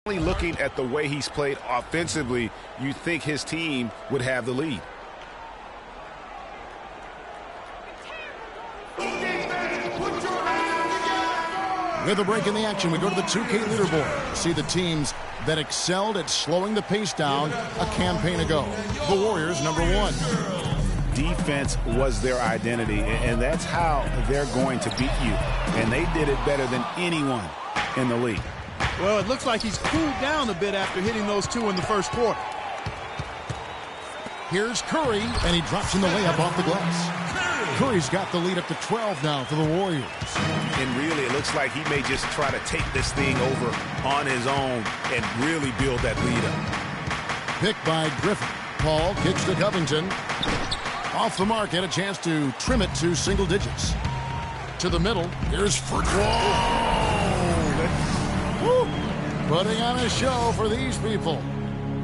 Looking at the way he's played offensively, you think his team would have the lead. With a break in the action, we go to the 2K leaderboard. See the teams that excelled at slowing the pace down a campaign ago. The Warriors, #1. Defense was their identity, and that's how they're going to beat you. And they did it better than anyone in the league. Well, it looks like he's cooled down a bit after hitting those two in the first quarter. Here's Curry, and he drops in the layup off the glass. Curry's got the lead up to 12 now for the Warriors. And really, it looks like he may just try to take this thing over on his own and really build that lead up. Picked by Griffin. Paul kicks to Covington. Off the mark, had a chance to trim it to single digits. To the middle, here's Frick. Putting on a show for these people.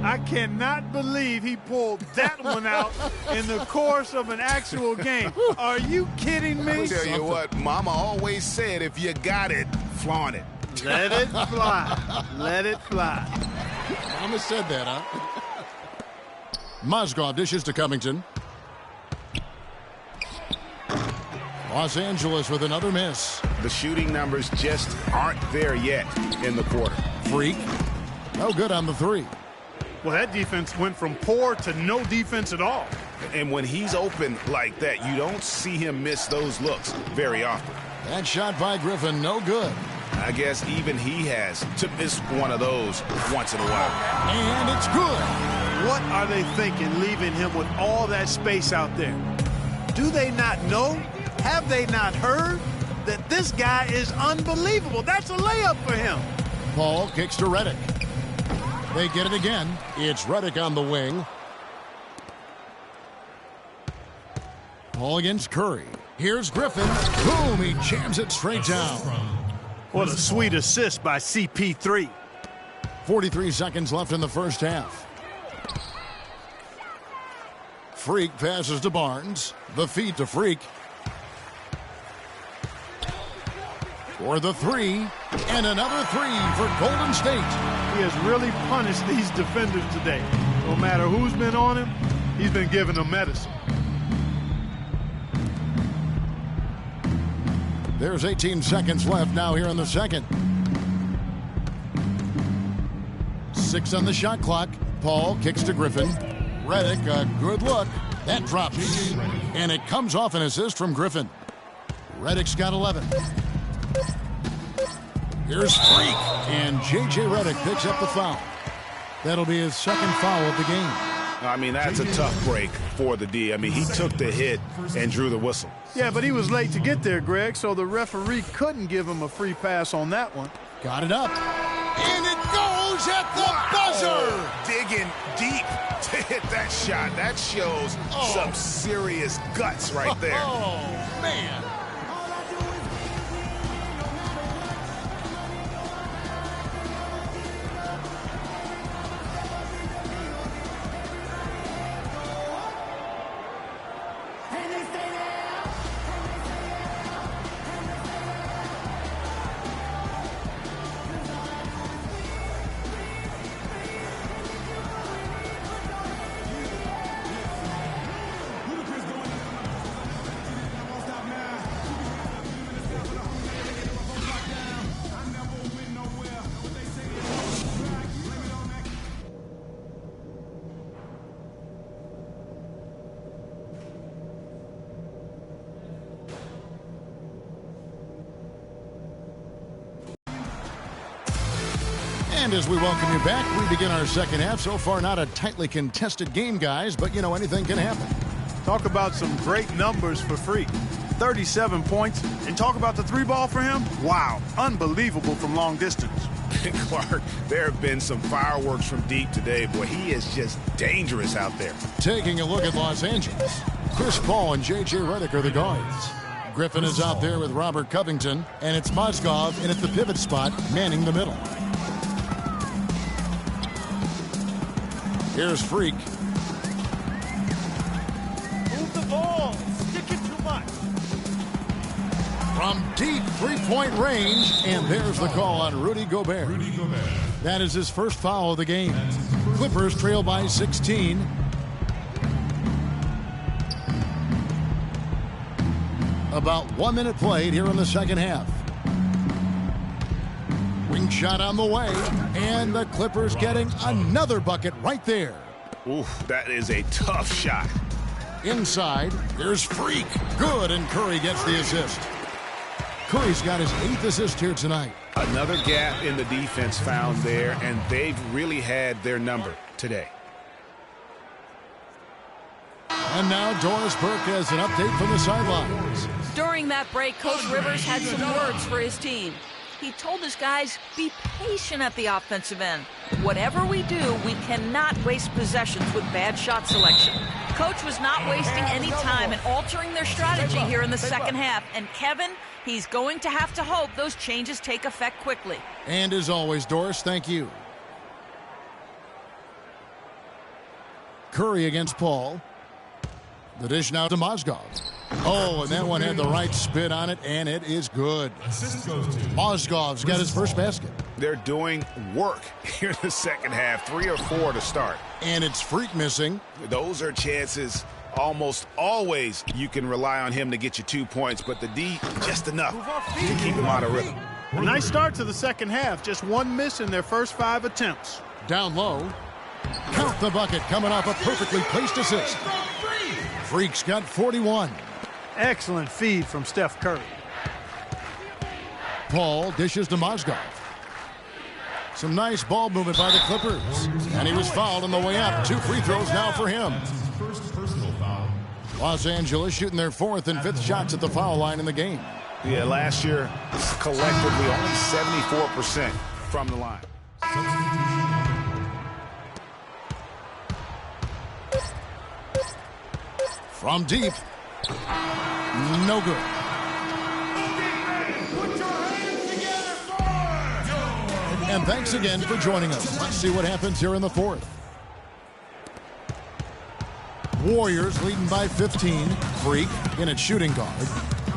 I cannot believe he pulled that one out in the course of an actual game. Are you kidding me? I'll tell you what, Mama always said, if you got it, flaunt it. Let it fly. Let it fly. Mama said that, huh? Mozgov dishes to Covington. Los Angeles with another miss. The shooting numbers just aren't there yet in the quarter. Freak. No good on the three. Well, that defense went from poor to no defense at all. And when he's open like that, you don't see him miss those looks very often. That shot by Griffin, no good. I guess even he has to miss one of those once in a while. And it's good. What are they thinking, leaving him with all that space out there? Do they not know? Have they not heard that this guy is unbelievable? That's a layup for him. Paul kicks to Redick. They get it again. It's Redick on the wing. Paul against Curry. Here's Griffin. Boom, he jams it straight down. What a sweet assist by CP3. 43 seconds left in the first half. Freak passes to Barnes. The feed to Freak. For the three, and another three for Golden State. He has really punished these defenders today. No matter who's been on him, he's been giving them medicine. There's 18 seconds left now here in the second. 6 on the shot clock. Paul kicks to Griffin. Redick, a good look. That drops. And it comes off an assist from Griffin. Redick's got 11. Here's Freak, and J.J. Redick picks up the foul. That'll be his second foul of the game. I mean, that's a tough break for the D. I mean, he took the hit and drew the whistle. Yeah, but he was late to get there, Greg, so the referee couldn't give him a free pass on that one. Got it up. And it goes at the buzzer! Digging deep to hit that shot. That shows some serious guts right there. Oh, man. And as we welcome you back, we begin our second half. So far, not a tightly contested game, guys, but, you know, anything can happen. Talk about some great numbers for Freak. 37 points. And talk about the three ball for him. Wow, unbelievable from long distance. Clark, there have been some fireworks from deep today. Boy, he is just dangerous out there. Taking a look at Los Angeles. Chris Paul and J.J. Redick are the guards. Griffin is out there with Robert Covington, and it's Mozgov in at the pivot spot, manning the middle. Here's Freak. Move the ball. Stick it too much. From deep three-point range, and there's the call on Rudy Gobert. That is his first foul of the game. Clippers trail by 16. About 1 minute played here in the second half. Wing shot on the way, and the Clippers getting another bucket right there. Oof, that is a tough shot. Inside, there's Freak. Good, and Curry gets the assist. Curry's got his 8th assist here tonight. Another gap in the defense found there, and they've really had their number today. And now Doris Burke has an update from the sidelines. During that break, Coach Rivers had some words for his team. He told his guys, be patient at the offensive end. Whatever we do, we cannot waste possessions with bad shot selection. Coach was not wasting any time in altering their strategy here in the second half. And Kevin, he's going to have to hope those changes take effect quickly. And as always, Doris, thank you. Curry against Paul. The dish now to Mozgov. Oh, and that one had the right spin on it, and it is good. Mozgov's got his first basket. They're doing work here in the second half, 3 or 4 to start. And it's Freak missing. Those are chances almost always you can rely on him to get you 2 points, but the D, just enough to keep him out of rhythm. A nice start to the second half. Just 1 miss in their first 5 attempts. Down low. Count the bucket coming off a perfectly placed assist. Freak's got 41. Excellent feed from Steph Curry. Paul dishes to Mozgov. Some nice ball movement by the Clippers. And he was fouled on the way up. 2 free throws now for him. Los Angeles shooting their 4th and 5th shots at the foul line in the game. Yeah, last year, collectively, only 74% from the line. From deep. No good. And thanks again for joining us. Let's see what happens here in the 4th. Warriors leading by 15. Freak in at shooting guard.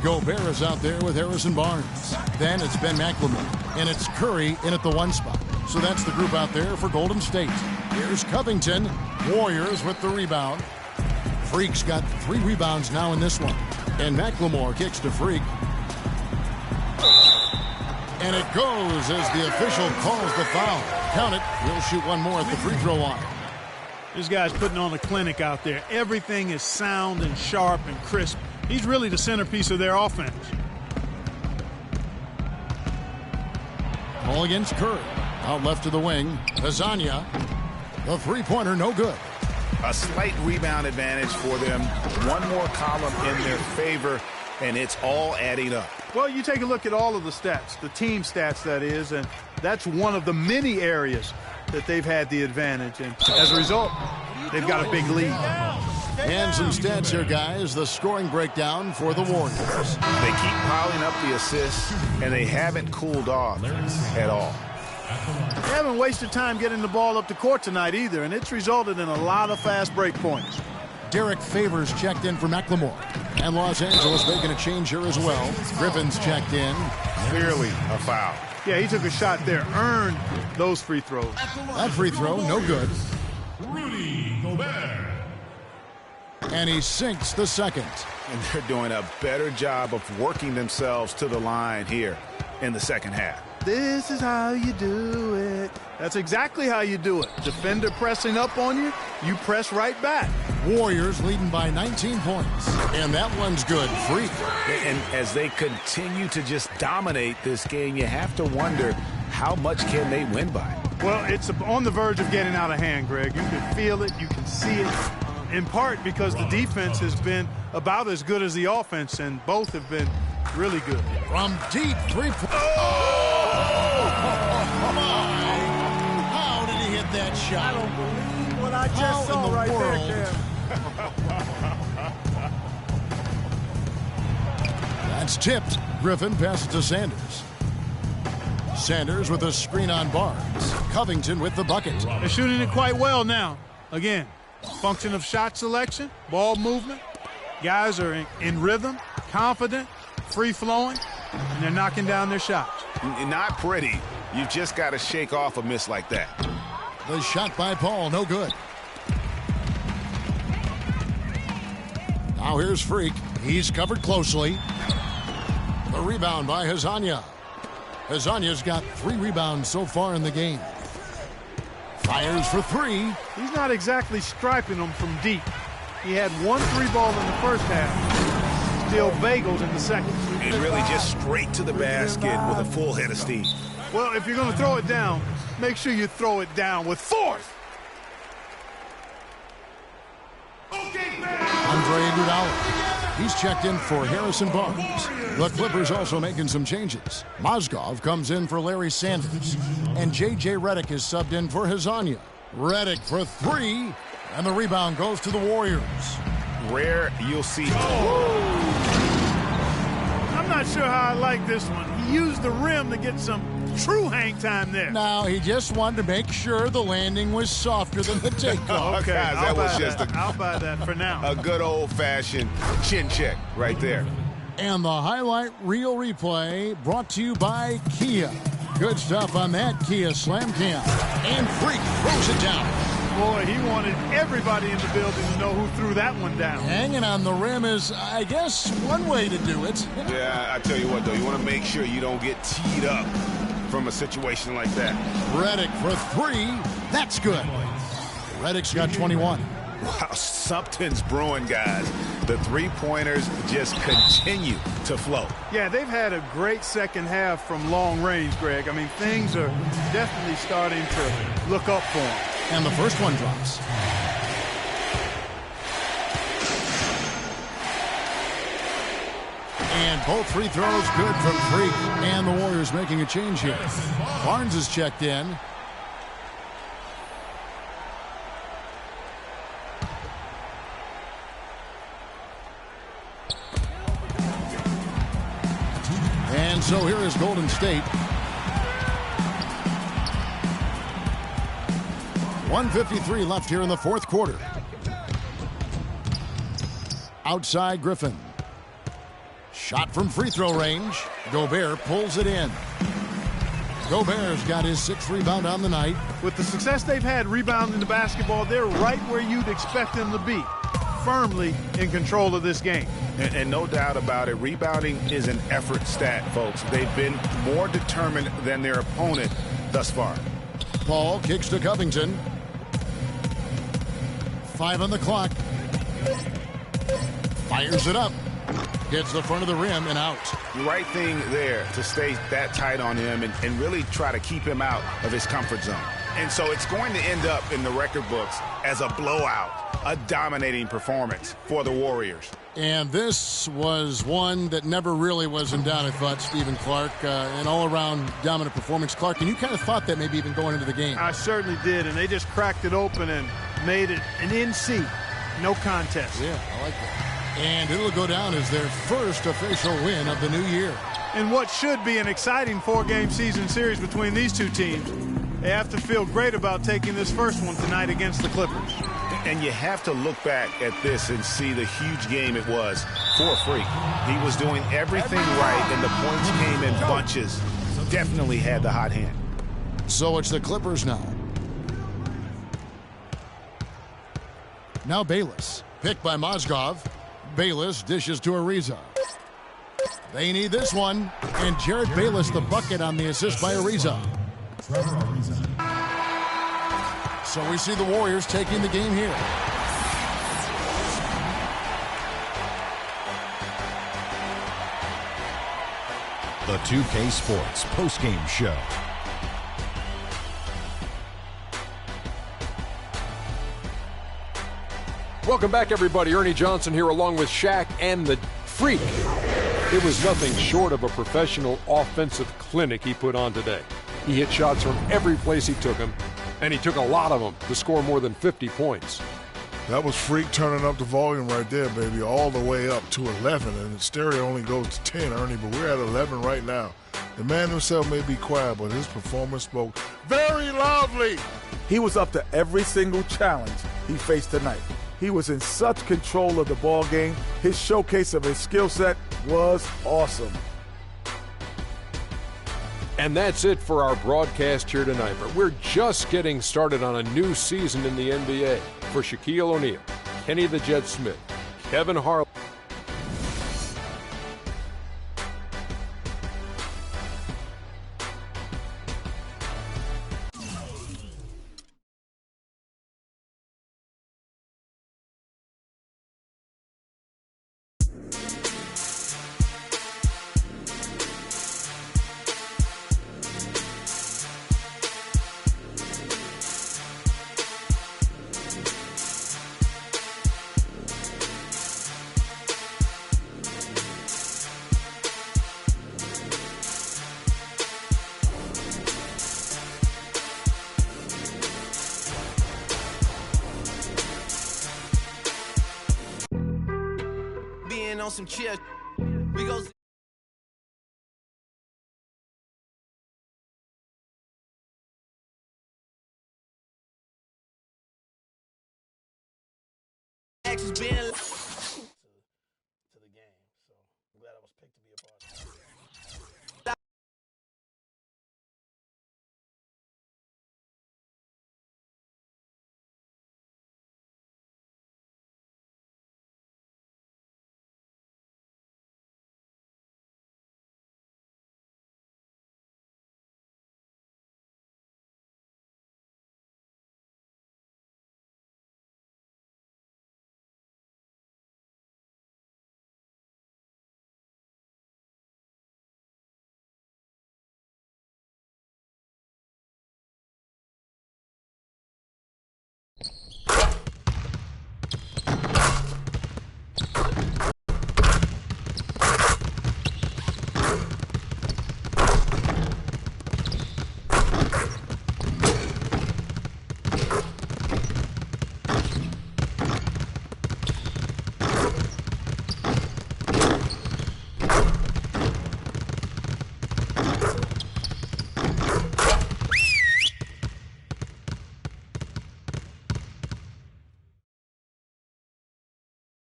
Gobert is out there with Harrison Barnes. Then it's Ben McLemore. And it's Curry in at the 1 spot. So that's the group out there for Golden State. Here's Covington. Warriors with the rebound. Freak's got 3 rebounds now in this one. And McLemore kicks to Freak. And it goes as the official calls the foul. Count it. We'll shoot 1 more at the free throw line. This guy's putting on a clinic out there. Everything is sound and sharp and crisp. He's really the centerpiece of their offense. Ball against Curry. Out left to the wing. Lasagna. The three-pointer no good. A slight rebound advantage for them. 1 more column in their favor, and it's all adding up. Well, you take a look at all of the stats, the team stats, that is, and that's one of the many areas that they've had the advantage. And as a result, they've got a big lead. And some stats here, guys. The scoring breakdown for the Warriors. They keep piling up the assists, and they haven't cooled off at all. They haven't wasted time getting the ball up the court tonight either, and it's resulted in a lot of fast break points. Derek Favors checked in for McLemore. And Los Angeles making a change here as well. Griffin's checked in. Clearly a foul. Yeah, he took a shot there, earned those free throws. That free throw, no good. Rudy Gobert. And he sinks the second. And they're doing a better job of working themselves to the line here in the second half. This is how you do it. That's exactly how you do it. Defender pressing up on you, you press right back. Warriors leading by 19 points. And that one's good. Freak. And as they continue to just dominate this game, you have to wonder how much can they win by. Well, it's on the verge of getting out of hand, Greg. You can feel it. You can see it. In part because the defense has been about as good as the offense, and both have been really good. From deep three-point. Oh, my. How did he hit that shot? I don't believe what I just saw right there, Cam. That's tipped. Griffin passes to Sanders. Sanders with a screen on Barnes. Covington with the bucket. They're shooting it quite well now. Again, function of shot selection, ball movement. Guys are in rhythm, confident, free-flowing, and they're knocking down their shots. Not pretty, You've just got to shake off a miss like that. The shot by Paul, no good. Now here's Freak. He's covered closely. The rebound by Hezonja. Hezonja's got 3 rebounds so far in the game. Fires for 3. He's not exactly striping them from deep. He had 1 3-ball in the first half. Still bagels in the second. And really just straight to the basket with a full head of steam. Well, if you're going to throw it down, make sure you throw it down with force. Andre Iguodala. He's checked in for Harrison Barnes. The Clippers also making some changes. Mozgov comes in for Larry Sanders. And J.J. Redick is subbed in for Hezonja. Redick for 3. And the rebound goes to the Warriors. Rare you'll see. I'm not sure how I like this one. He used the rim to get some true hang time there. Now, he just wanted to make sure the landing was softer than the takeoff. Okay, guys, that was just I'll buy that for now. A good old-fashioned chin check right there. And the highlight reel replay brought to you by Kia. Good stuff on that Kia Slam Cam. And Freak throws it down. Boy, he wanted everybody in the building to know who threw that one down. Hanging on the rim is, I guess, one way to do it. Yeah, I tell you what, though, you want to make sure you don't get teed up from a situation like that. Redick for 3. That's good. Redick's got 21. Wow, something's brewing, guys. The three-pointers just continue to flow. Yeah, they've had a great second half from long range, Greg. I mean, things are definitely starting to look up for them. And the first one drops. And both free throws good from Freak. And the Warriors making a change here. Barnes is checked in. And so here is Golden State. 1:53 left here in the fourth quarter. Outside Griffin. Shot from free throw range. Gobert pulls it in. Gobert's got his 6th rebound on the night. With the success they've had rebounding the basketball, they're right where you'd expect them to be. Firmly in control of this game. And no doubt about it, rebounding is an effort stat, folks. They've been more determined than their opponent thus far. Paul kicks to Covington. 5 on the clock. Fires it up. Hits the front of the rim and out. The right thing there to stay that tight on him and really try to keep him out of his comfort zone. And so it's going to end up in the record books as a blowout, a dominating performance for the Warriors. And this was one that never really was in doubt, I thought, Stephen Clark. An all-around dominant performance. Clark, and you kind of thought that maybe even going into the game. I certainly did, and they just cracked it open and made it an NC. No contest. Yeah, I like that. And it'll go down as their first official win of the new year. In what should be an exciting 4-game season series between these two teams, they have to feel great about taking this first one tonight against the Clippers. And you have to look back at this and see the huge game it was for Freak. He was doing everything right, and the points came in bunches. Definitely had the hot hand. So it's the Clippers now. Now Bayless, picked by Mozgov. Bayless dishes to Ariza. They need this one. And Jared Bayless the bucket on the assist by Ariza. So we see the Warriors taking the game here. The 2K Sports postgame show. Welcome back, everybody. Ernie Johnson here along with Shaq and the Freak. It was nothing short of a professional offensive clinic he put on today. He hit shots from every place he took them, and he took a lot of them to score more than 50 points. That was Freak turning up the volume right there, baby, all the way up to 11. And the stereo only goes to 10, Ernie, but we're at 11 right now. The man himself may be quiet, but his performance spoke very loudly. He was up to every single challenge he faced tonight. He was in such control of the ball game. His showcase of his skill set was awesome. And that's it for our broadcast here tonight. But we're just getting started on a new season in the NBA. For Shaquille O'Neal, Kenny the Jet Smith, Kevin Harlan. On some chill, we go. Actions being to the game, so I'm glad I was picked to be a part of it.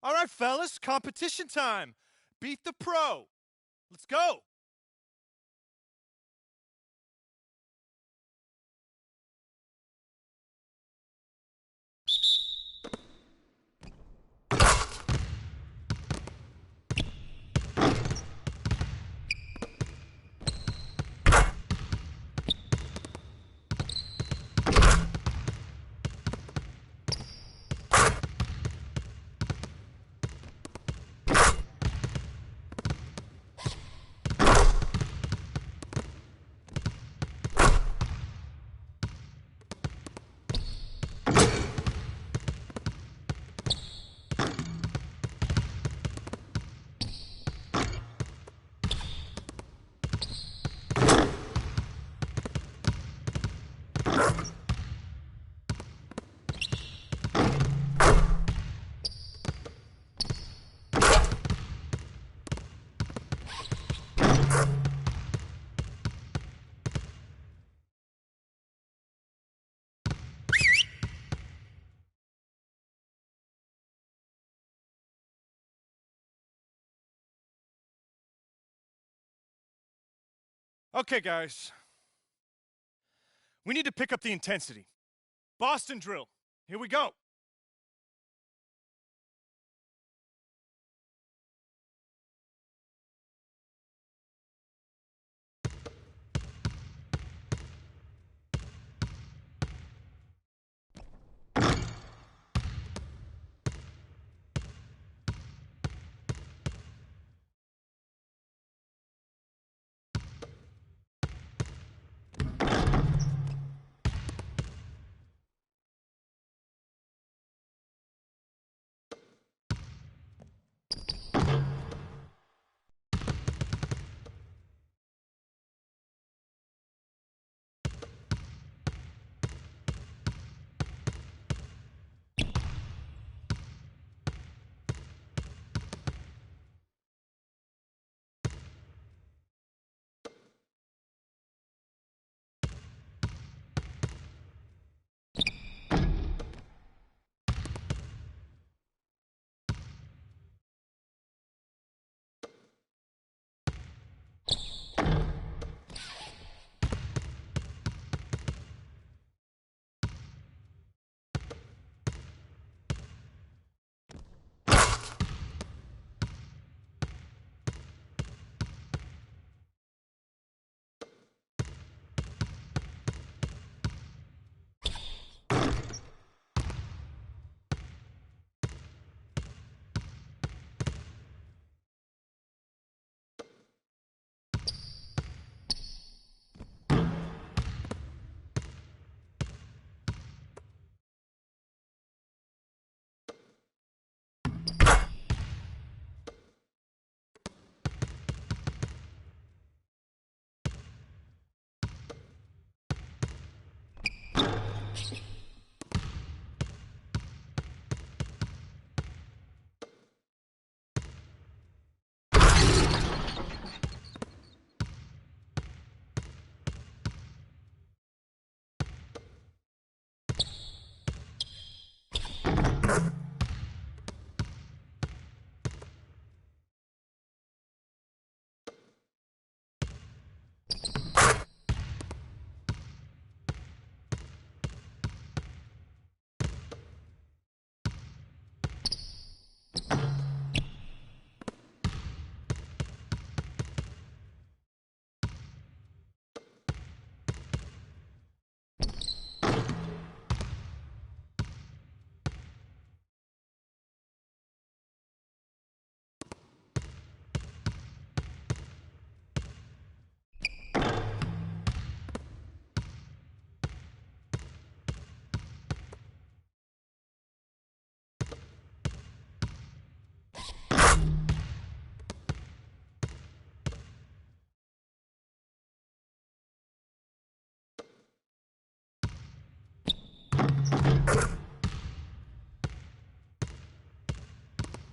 All right, fellas, competition time. Beat the pro. Let's go. Okay, guys. We need to pick up the intensity. Boston drill. Here we go.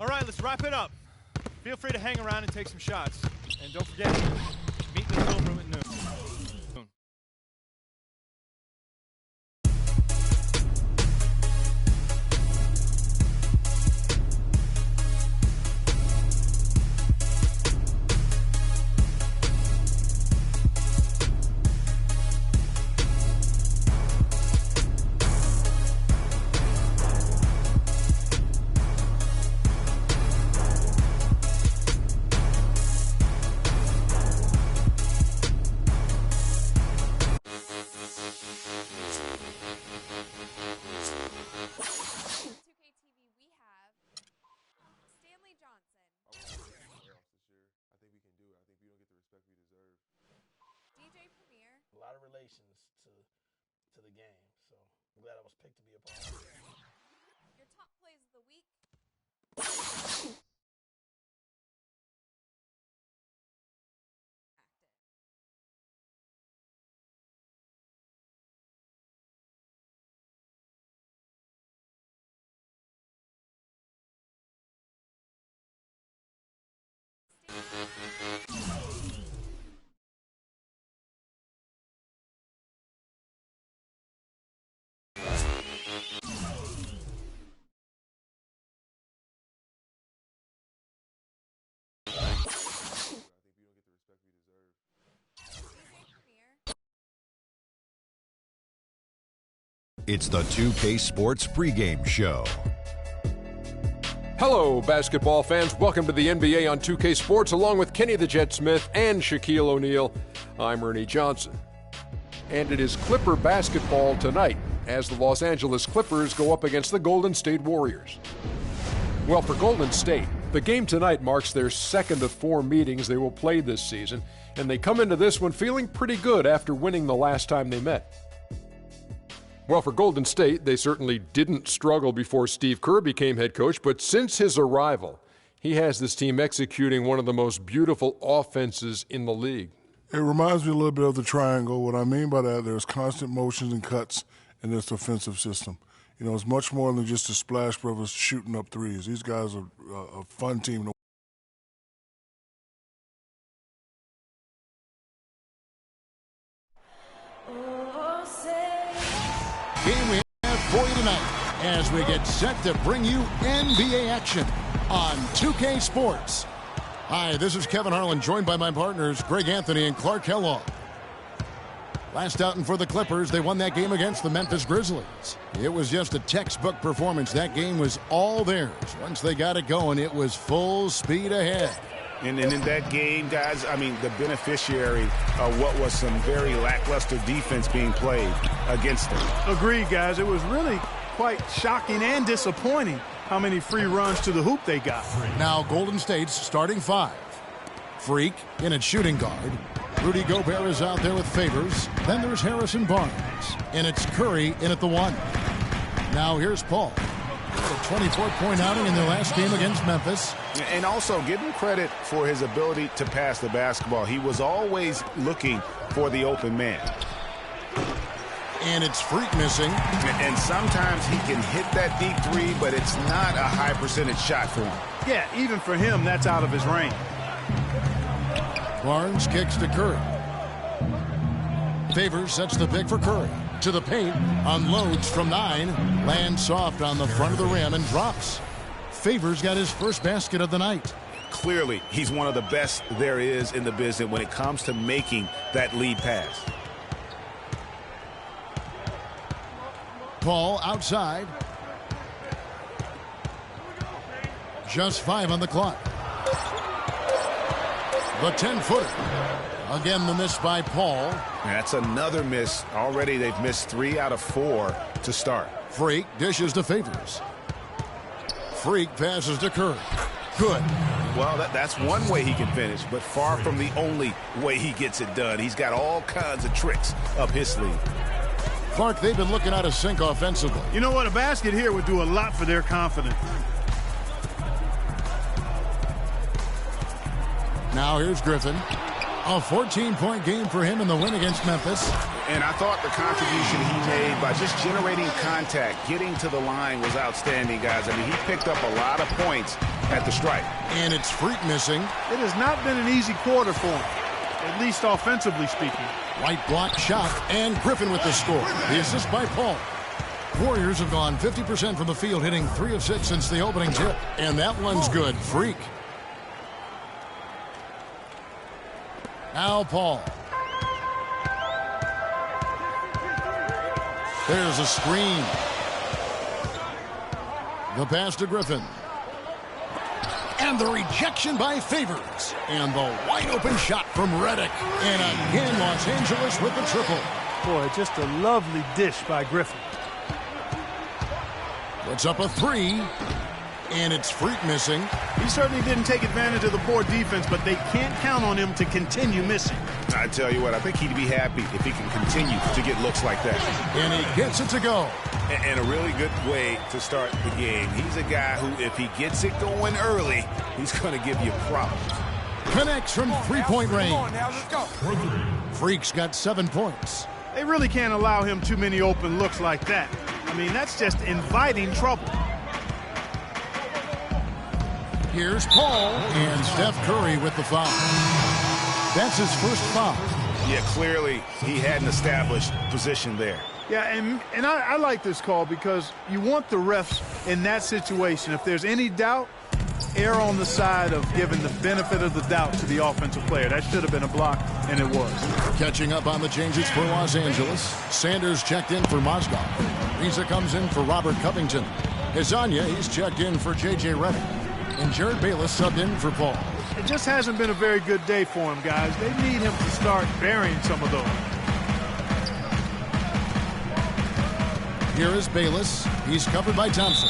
All right, let's wrap it up. Feel free to hang around and take some shots. And don't forget, meet in the film room at noon. A lot of relations to the game, so I'm glad I was picked to be a part of it. Your top plays of the week. It's the 2K Sports pregame show. Hello, basketball fans. Welcome to the NBA on 2K Sports, along with Kenny the Jet Smith and Shaquille O'Neal. I'm Ernie Johnson. And it is Clipper basketball tonight as the Los Angeles Clippers go up against the Golden State Warriors. Well, for Golden State, the game tonight marks their second of 4 meetings they will play this season, and they come into this one feeling pretty good after winning the last time they met. Well, for Golden State, they certainly didn't struggle before Steve Kerr became head coach, but since his arrival, he has this team executing one of the most beautiful offenses in the league. It reminds me a little bit of the triangle. What I mean by that, there's constant motions and cuts in this offensive system. You know, it's much more than just the Splash Brothers shooting up threes. These guys are a fun team to Game we have for you tonight as we get set to bring you NBA action on 2K Sports. Hi, this is Kevin Harlan, joined by my partners Greg Anthony and Clark Kellogg. Last outing for the Clippers, they won that game against the Memphis Grizzlies. It was just a textbook performance. That game was all theirs. Once they got it going, it was full speed ahead. And in that game, guys, I mean, the beneficiary of what was some very lackluster defense being played against them. Agreed, guys. It was really quite shocking and disappointing how many free runs to the hoop they got. Now Golden State's starting 5. Freak in at shooting guard. Rudy Gobert is out there with Favors. Then there's Harrison Barnes. And it's Curry in at the 1. Now here's Paul. A 24-point outing in their last game against Memphis. And also give him credit for his ability to pass the basketball. He was always looking for the open man. And it's Freak missing. And sometimes he can hit that deep three, but it's not a high percentage shot for him. Yeah, even for him, that's out of his range. Barnes kicks to Curry. Favors sets the pick for Curry. To the paint, unloads from 9, lands soft on the front of the rim and drops. Favors got his first basket of the night. Clearly, he's one of the best there is in the business when it comes to making that lead pass. Paul outside. Just 5 on the clock. The 10-footer. Again, the miss by Paul. That's another miss. Already they've missed 3 out of 4 to start. Freak dishes to Favors. Freak passes to Curry. Good. Well, that's one way he can finish, but far from the only way he gets it done. He's got all kinds of tricks up his sleeve. Clark, they've been looking out of sync offensively. You know what? A basket here would do a lot for their confidence. Now here's Griffin. A 14-point game for him in the win against Memphis. And I thought the contribution he made by just generating contact, getting to the line was outstanding, guys. I mean, he picked up a lot of points at the stripe. And it's Freak missing. It has not been an easy quarter for him, at least offensively speaking. White block shot, and Griffin with the score. The assist by Paul. Warriors have gone 50% from the field, hitting 3 of 6 since the opening tip. And that one's good. Freak. Now Paul. There's a screen. The pass to Griffin. And the rejection by Favors. And the wide open shot from Redick. And again, Los Angeles with the triple. Boy, just a lovely dish by Griffin. Puts up a 3. And it's Freak missing. He certainly didn't take advantage of the poor defense, but they can't count on him to continue missing. I tell you what, I think he'd be happy if he can continue to get looks like that. And he gets it to go. And a really good way to start the game. He's a guy who, if he gets it going early, he's going to give you problems. Connects from three-point range. Come on now, let's go. Freak's got 7 points. They really can't allow him too many open looks like that. I mean, that's just inviting trouble. Here's Paul, and Steph Curry with the foul. That's his first foul. Yeah, clearly he had an established position there. Yeah, and I like this call because you want the refs in that situation. If there's any doubt, err on the side of giving the benefit of the doubt to the offensive player. That should have been a block, and it was. Catching up on the changes for Los Angeles. Sanders checked in for Mozgov. Riza comes in for Robert Covington. Hezonja, he's checked in for J.J. Redick. And Jared Bayless subbed in for Paul. It just hasn't been a very good day for him, guys. They need him to start burying some of those. Here is Bayless. He's covered by Thompson.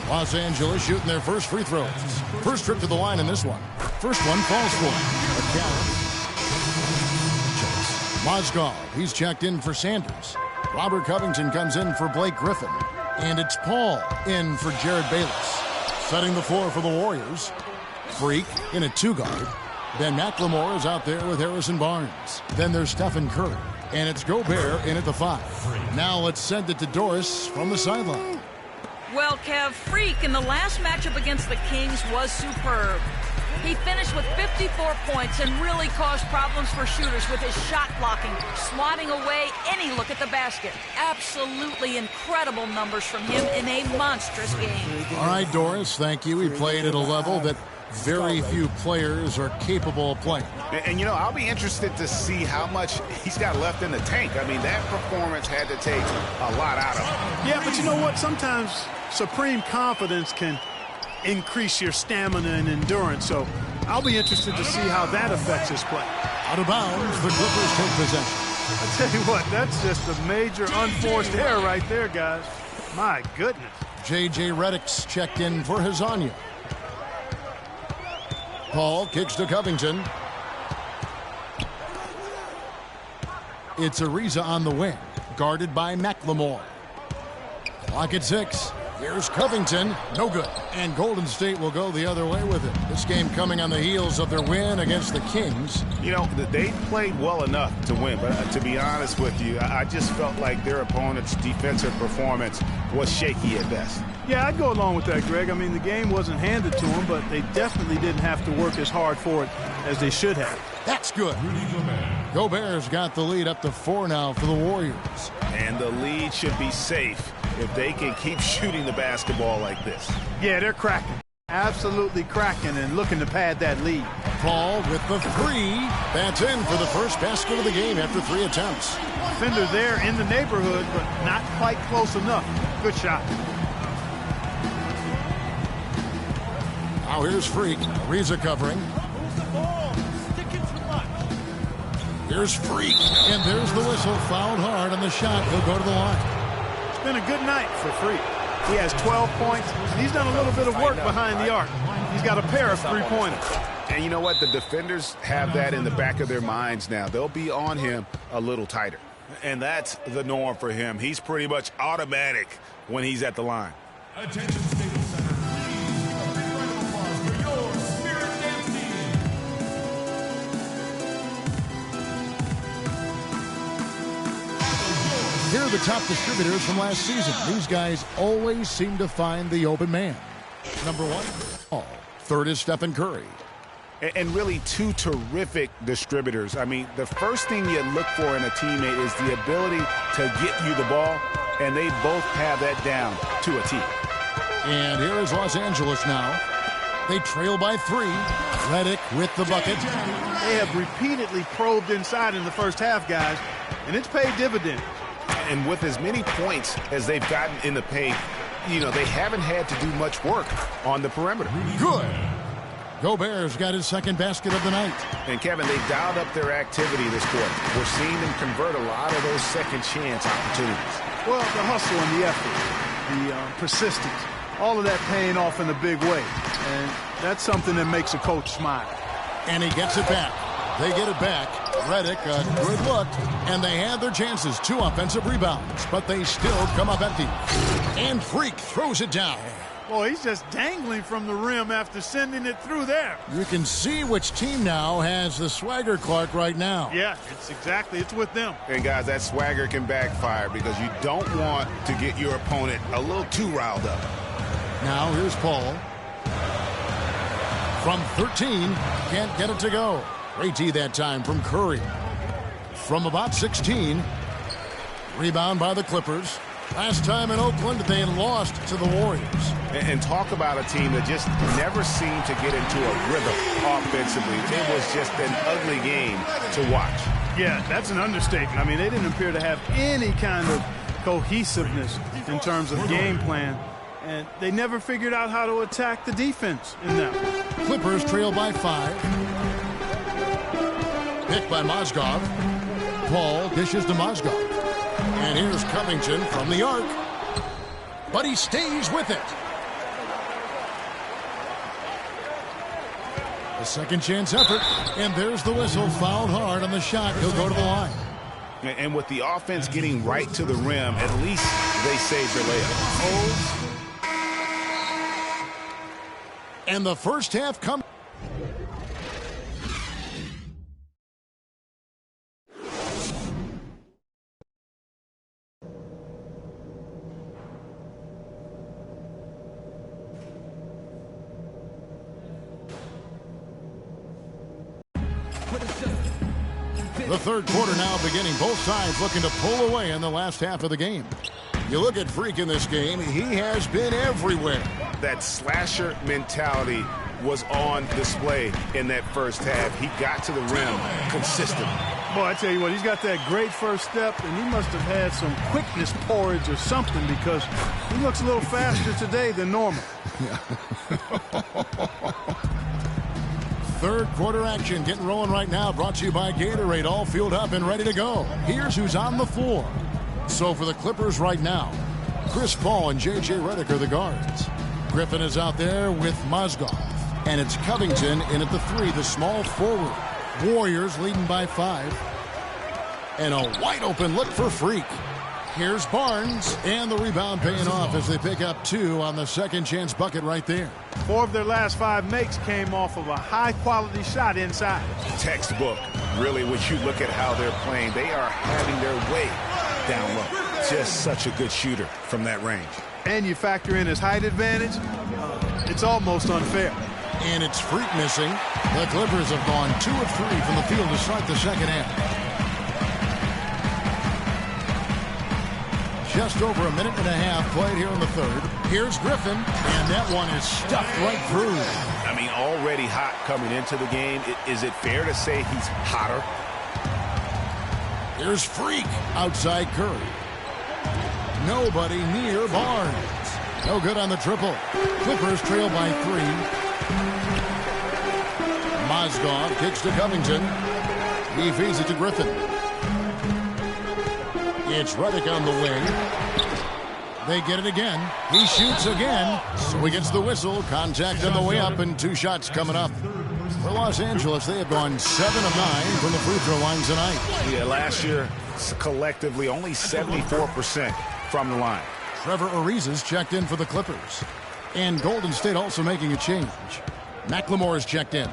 Los Angeles shooting their first free throws. First trip to the line in this one. First one falls for him. Mozgov, he's checked in for Sanders. Robert Covington comes in for Blake Griffin. And it's Paul in for Jared Bayless. Setting the floor for the Warriors. Freak in a 2-guard. Then McLemore is out there with Harrison Barnes. Then there's Stephen Curry. And it's Gobert in at the 5. Now let's send it to Doris from the sideline. Well, Kev, Freak in the last matchup against the Kings was superb. He finished with 54 points and really caused problems for shooters with his shot blocking, swatting away any look at the basket. Absolutely incredible numbers from him in a monstrous game. All right, Doris, thank you. He played at a level that very few players are capable of playing. And you know, I'll be interested to see how much he's got left in the tank. I mean, that performance had to take a lot out of him. Yeah, but you know what? Sometimes supreme confidence can increase your stamina and endurance. So I'll be interested to see how that affects his play. Out of bounds, the Clippers take possession. I tell you what, that's just a major unforced error right there, guys. My goodness. J.J. Redick's checked in for Hezonja. Paul kicks to Covington. It's Ariza on the wing, guarded by McLemore. Clock at 6. Here's Covington. No good. And Golden State will go the other way with it. This game coming on the heels of their win against the Kings. You know, they played well enough to win, but to be honest with you, I just felt like their opponent's defensive performance was shaky at best. Yeah, I'd go along with that, Greg. I mean, the game wasn't handed to them, but they definitely didn't have to work as hard for it as they should have. That's good. Gobert's got the lead up to 4 now for the Warriors. And the lead should be safe if they can keep shooting the basketball like this. Yeah, they're cracking. Absolutely cracking and looking to pad that lead. Paul with the 3. That's in for the first basket of the game after 3 attempts. Defender there in the neighborhood, but not quite close enough. Good shot. Now here's Freak. Ariza covering. Here's Freak. And there's the whistle. Fouled hard on the shot. He'll go to the line. It's been a good night for Freak. He has 12 points. He's done a little bit of work behind the arc. He's got a pair of three-pointers. And you know what? The defenders have that in the back of their minds now. They'll be on him a little tighter. And that's the norm for him. He's pretty much automatic when he's at the line. Attention, Staples Center. Please, a big round of applause for your Spirit Dance team. Here are the top distributors from last season. These guys always seem to find the open man. Number 1. Oh, third is Stephen Curry. And really two terrific distributors. I mean, the first thing you look for in a teammate is the ability to get you the ball, and they both have that down to a T. And here is Los Angeles now. They trail by 3. Redick with the bucket. They have repeatedly probed inside in the first half, guys, and it's paid dividends. And with as many points as they've gotten in the paint, you know, they haven't had to do much work on the perimeter. Good. Gobert's got his second basket of the night. And, Kevin, they dialed up their activity this quarter. We're seeing them convert a lot of those second chance opportunities. Well, the hustle and the effort, the persistence, all of that paying off in a big way. And that's something that makes a coach smile. And he gets it back. They get it back. Redick, a good look. And they had their chances. 2 offensive rebounds. But they still come up empty. And Freak throws it down. Boy, he's just dangling from the rim after sending it through there. You can see which team now has the swagger Clark right now. Yeah, it's with them. And, guys, that swagger can backfire because you don't want to get your opponent a little too riled up. Now here's Paul. From 13, can't get it to go. Great D that time from Curry. From about 16, rebound by the Clippers. Last time in Oakland, they had lost to the Warriors. And talk about a team that just never seemed to get into a rhythm offensively. It was just an ugly game to watch. Yeah, that's an understatement. I mean, they didn't appear to have any kind of cohesiveness in terms of game plan. And they never figured out how to attack the defense in that one. Clippers trail by 5. Picked by Mozgov. Paul dishes to Mozgov. And here's Covington from the arc. But he stays with it. A second chance effort. And there's the whistle. Fouled hard on the shot. He'll go to the line. And with the offense getting right to the rim, at least they saved their layup. And the first half comes. The third quarter now beginning. Both sides looking to pull away in the last half of the game. You look at Freak in this game, he has been everywhere. That slasher mentality was on display in that first half. He got to the rim consistently. Boy, I tell you what, he's got that great first step, and he must have had some quickness porridge or something because he looks a little faster today than normal. Third quarter action getting rolling right now. Brought to you by Gatorade. All fueled up and ready to go. Here's who's on the floor. So for the Clippers right now, Chris Paul and J.J. Redick are the guards. Griffin is out there with Mozgov. And it's Covington in at the 3, the small forward. Warriors leading by 5. And a wide open look for Freak. Here's Barnes, and the rebound paying off as they pick up 2 on the second chance bucket right there. 4 of their last 5 makes came off of a high-quality shot inside. Textbook, really, when you look at how they're playing. They are having their way down low. Just such a good shooter from that range. And you factor in his height advantage, it's almost unfair. And it's Freak missing. The Clippers have gone 2 of 3 from the field to start the second half. Just over a minute and a half played here in the third. Here's Griffin, and that one is stuffed right through. I mean, already hot coming into the game. Is it fair to say he's hotter? Here's Freak outside Curry. Nobody near Barnes. No good on the triple. Clippers trail by 3. Mozgov kicks to Covington. He feeds it to Griffin. It's Redick on the wing. They get it again. He shoots again. So he gets the whistle. Contact on the way up and 2 shots coming up. For Los Angeles, they have gone 7 of 9 from the free throw line tonight. Yeah, last year, collectively, only 74% from the line. Trevor Ariza's checked in for the Clippers. And Golden State also making a change. McLemore is checked in.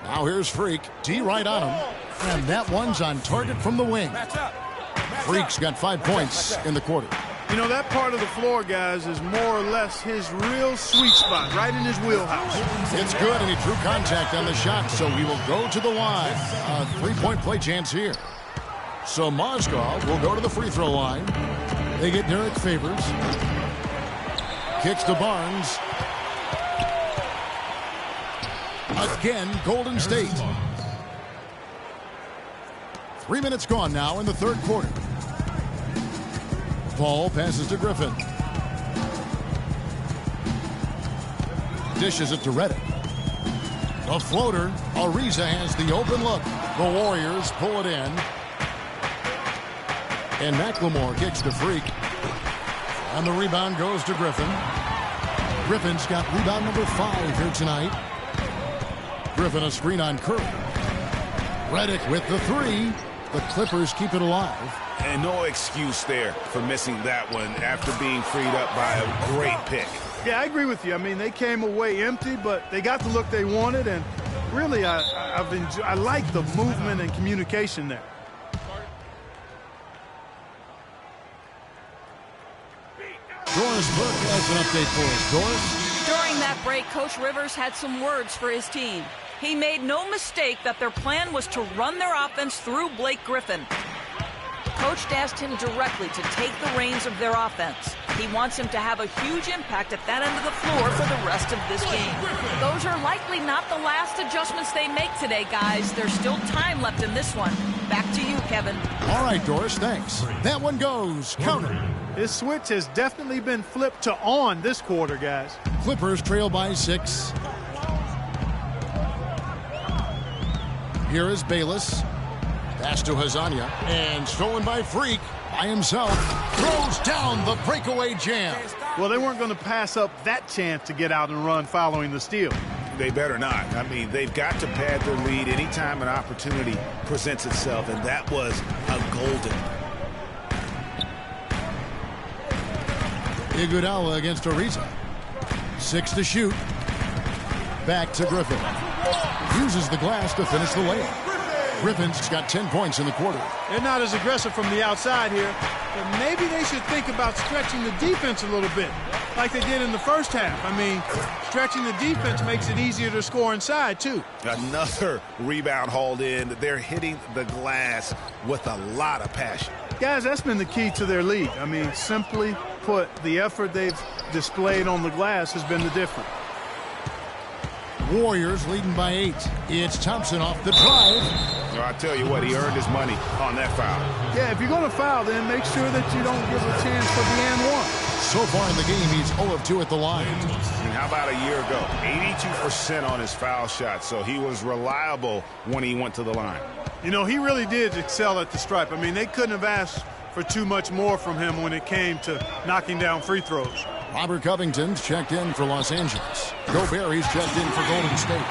Now here's Freak. D right on him. And that one's on target from the wing. Freak's got 5 points in the quarter. You know, that part of the floor, guys, is more or less his real sweet spot, right in his wheelhouse. It's good, and he drew contact on the shot, so he will go to the line. A three-point play chance here. So Mozgov will go to the free throw line. They get Derek Favors. Kicks to Barnes. Again, Golden State. 3 minutes gone now in the third quarter. Ball passes to Griffin. Dishes it to Redick. A floater. Ariza has the open look. The Warriors pull it in. And McLemore kicks to Freak. And the rebound goes to Griffin. Griffin's got rebound number 5 here tonight. Griffin a screen on Curry. Redick with the 3. The Clippers keep it alive. And no excuse there for missing that one after being freed up by a great pick. Yeah, I agree with you. I mean, they came away empty, but they got the look they wanted, and really, I like the movement and communication there. Doris Burke has an update for us. Doris? During that break, Coach Rivers had some words for his team. He made no mistake that their plan was to run their offense through Blake Griffin. Coach asked him directly to take the reins of their offense. He wants him to have a huge impact at that end of the floor for the rest of this game. Those are likely not the last adjustments they make today, guys. There's still time left in this one. Back to you, Kevin. All right, Doris, thanks. That one goes. Counter. His switch has definitely been flipped to on this quarter, guys. Clippers trail by 6. Here is Bayless. Pass to Hazania. And stolen by Freak. By himself. Throws down the breakaway jam. Well, they weren't going to pass up that chance to get out and run following the steal. They better not. I mean, they've got to pad their lead anytime an opportunity presents itself, and that was a golden. Iguodala against Ariza. 6 to shoot. Back to Griffin. Uses the glass to finish the layup. Griffin's got 10 points in the quarter. They're not as aggressive from the outside here, but maybe they should think about stretching the defense a little bit, like they did in the first half. I mean, stretching the defense makes it easier to score inside, too. Another rebound hauled in. They're hitting the glass with a lot of passion. Guys, that's been the key to their lead. I mean, simply put, the effort they've displayed on the glass has been the difference. Warriors leading by 8. It's Thompson off the drive. Well, I tell you what, he earned his money on that foul. Yeah, if you're going to foul, then make sure that you don't give a chance for the and one. So far in the game, he's 0 of 2 at the line. And how about a year ago? 82% on his foul shot, so he was reliable when he went to the line. You know, he really did excel at the stripe. I mean, they couldn't have asked for too much more from him when it came to knocking down free throws. Robert Covington's checked in for Los Angeles. Gobert's checked in for Golden State.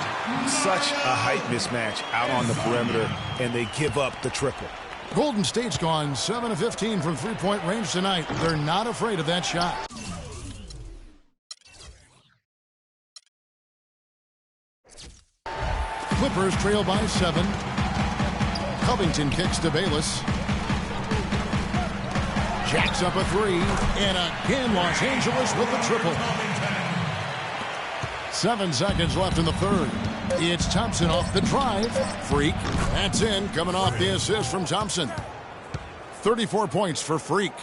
Such a height mismatch out on the perimeter, and they give up the triple. Golden State's gone 7 of 15 from three-point range tonight. They're not afraid of that shot. Clippers trail by 7. Covington kicks to Bayless. Jacks up a 3, and again Los Angeles with the triple. 7 seconds left in the third. It's Thompson off the drive. Freak. That's in, coming off the assist from Thompson. 34 points for Freak.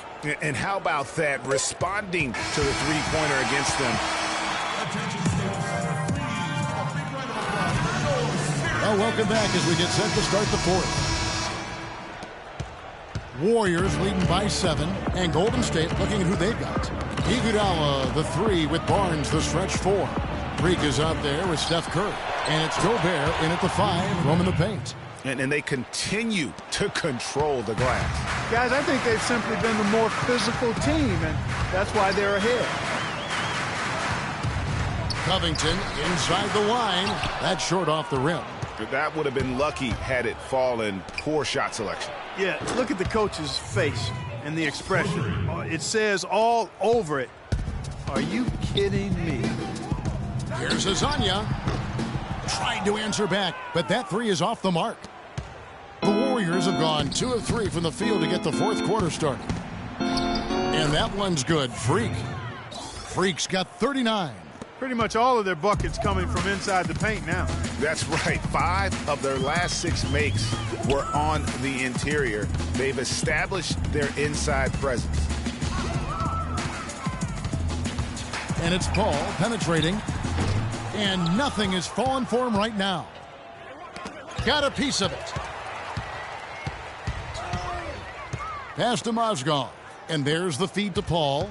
And how about that, responding to the three-pointer against them. Well, welcome back as we get set to start the fourth. Warriors leading by 7, and Golden State looking at who they've got. Iguodala, the 3 with Barnes, the stretch 4. Freak is out there with Steph Curry, and it's Gobert in at the 5, roaming the paint. And they continue to control the glass. Guys, I think they've simply been the more physical team, and that's why they're ahead. Covington inside the line. That's short off the rim. That would have been lucky had it fallen. Poor shot selection. Yeah, look at the coach's face and the expression. It says all over it, "Are you kidding me?" Here's Hazania. Tried to answer back, but that 3 is off the mark. The Warriors have gone 2 of 3 from the field to get the fourth quarter started. And that one's good. Freak's got 39. Pretty much all of their buckets coming from inside the paint now. That's right. 5 of their last 6 makes were on the interior. They've established their inside presence. And it's Paul penetrating. And nothing is falling for him right now. Got a piece of it. Pass to Mozgov. And there's the feed to Paul.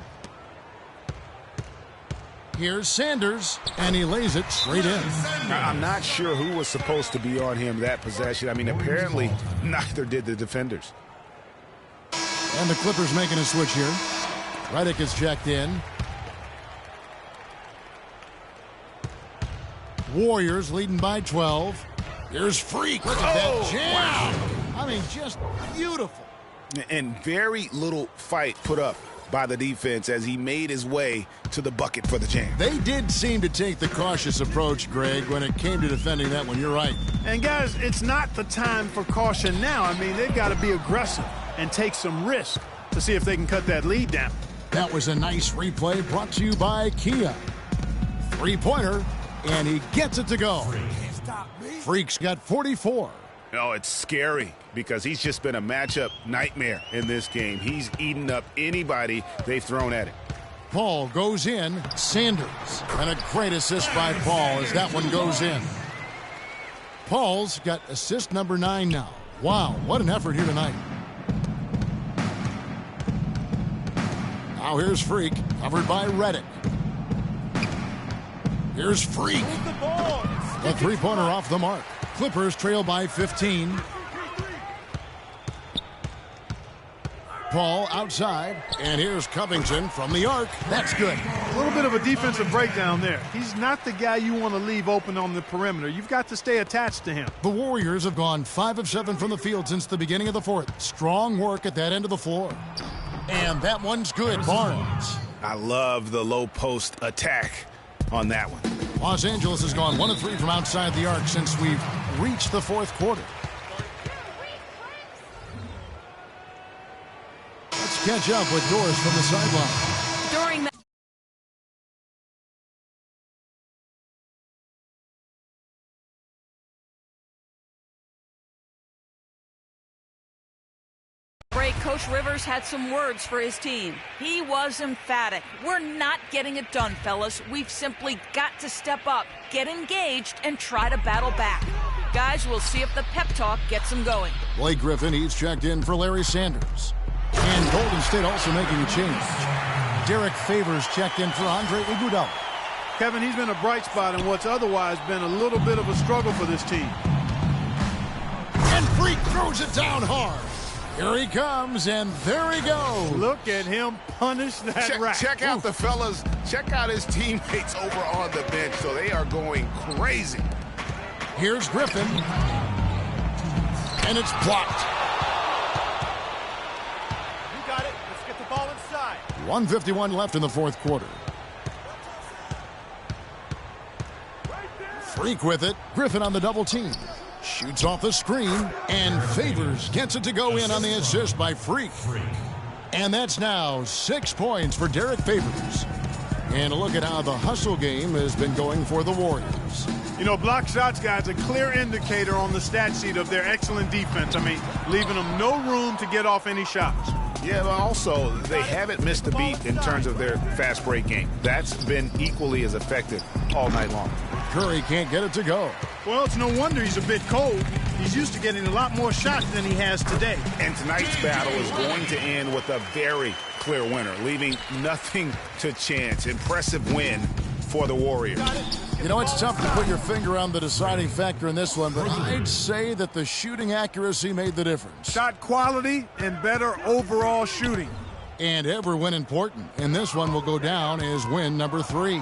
Here's Sanders, and he lays it straight in. I'm not sure who was supposed to be on him that possession. I mean, apparently neither did the defenders. And the Clippers making a switch here. Redick is checked in. Warriors leading by 12. Here's Freak. Look at that jam. Wow. I mean, just beautiful. And very little fight put up by the defense as he made his way to the bucket for the jam. They did seem to take the cautious approach, Greg, when it came to defending that one. You're right. And, guys, it's not the time for caution now. I mean, they've got to be aggressive and take some risk to see if they can cut that lead down. That was a nice replay brought to you by Kia. Three-pointer, and he gets it to go. Freak's got 44. No, it's scary because he's just been a matchup nightmare in this game. He's eaten up anybody they've thrown at him. Paul goes in. Sanders. And a great assist by Paul as that one goes in. Paul's got assist number 9 now. Wow, what an effort here tonight. Now here's Freak, covered by Redick. Here's Freak. A three-pointer off the mark. Clippers trail by 15. Paul outside, and here's Covington from the arc. That's good. A little bit of a defensive breakdown there. He's not the guy you want to leave open on the perimeter. You've got to stay attached to him. The Warriors have gone 5 of 7 from the field since the beginning of the fourth. Strong work at that end of the floor. And that one's good. Barnes. I love the low post attack on that one. Los Angeles has gone 1 of 3 from outside the arc since we've reached the fourth quarter. Let's catch up with Doris from the sideline. During that break, Coach Rivers had some words for his team. He was emphatic. We're not getting it done, fellas. We've simply got to step up, get engaged, and try to battle back. Guys, we'll see if the pep talk gets them going. Blake Griffin, he's checked in for Larry Sanders. And Golden State also making a change. Derek Favors checked in for Andre Iguodala. Kevin, he's been a bright spot in what's otherwise been a little bit of a struggle for this team. And Freak throws it down hard. Here he comes, and there he goes. Look at him punish that rack. Check out the fellas. Check out his teammates over on the bench. So they are going crazy. Here's Griffin. And it's blocked. You got it. Let's get the ball inside. 1:51 left in the fourth quarter. Freak with it. Griffin on the double team. Shoots off the screen, and Favors gets it to go in on the assist by Freak. And that's now 6 points for Derek Favors. And a look at how the hustle game has been going for the Warriors. You know, block shots, guys, a clear indicator on the stat sheet of their excellent defense. I mean, leaving them no room to get off any shots. Yeah, but also, they haven't missed a beat in terms of their fast break game. That's been equally as effective all night long. Curry can't get it to go. Well, it's no wonder he's a bit cold. He's used to getting a lot more shots than he has today. And tonight's battle is going to end with a very clear winner, leaving nothing to chance. Impressive win for the Warriors. You know, it's tough to put your finger on the deciding factor in this one, but I'd say that the shooting accuracy made the difference. Shot quality and better overall shooting. And every win important. And this one will go down as win number 3.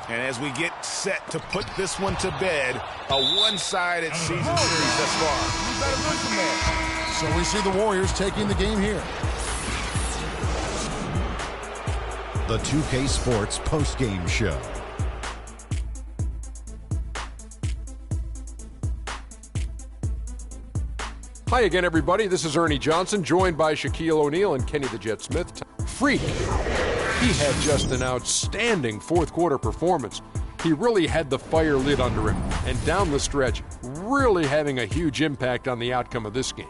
And as we get set to put this one to bed, a one-sided season series thus far. You better win from there. So we see the Warriors taking the game here. The 2K Sports postgame show. Hi again, everybody. This is Ernie Johnson, joined by Shaquille O'Neal and Kenny the Jet Smith. Freak. He had just an outstanding fourth quarter performance. He really had the fire lit under him, and down the stretch, really having a huge impact on the outcome of this game.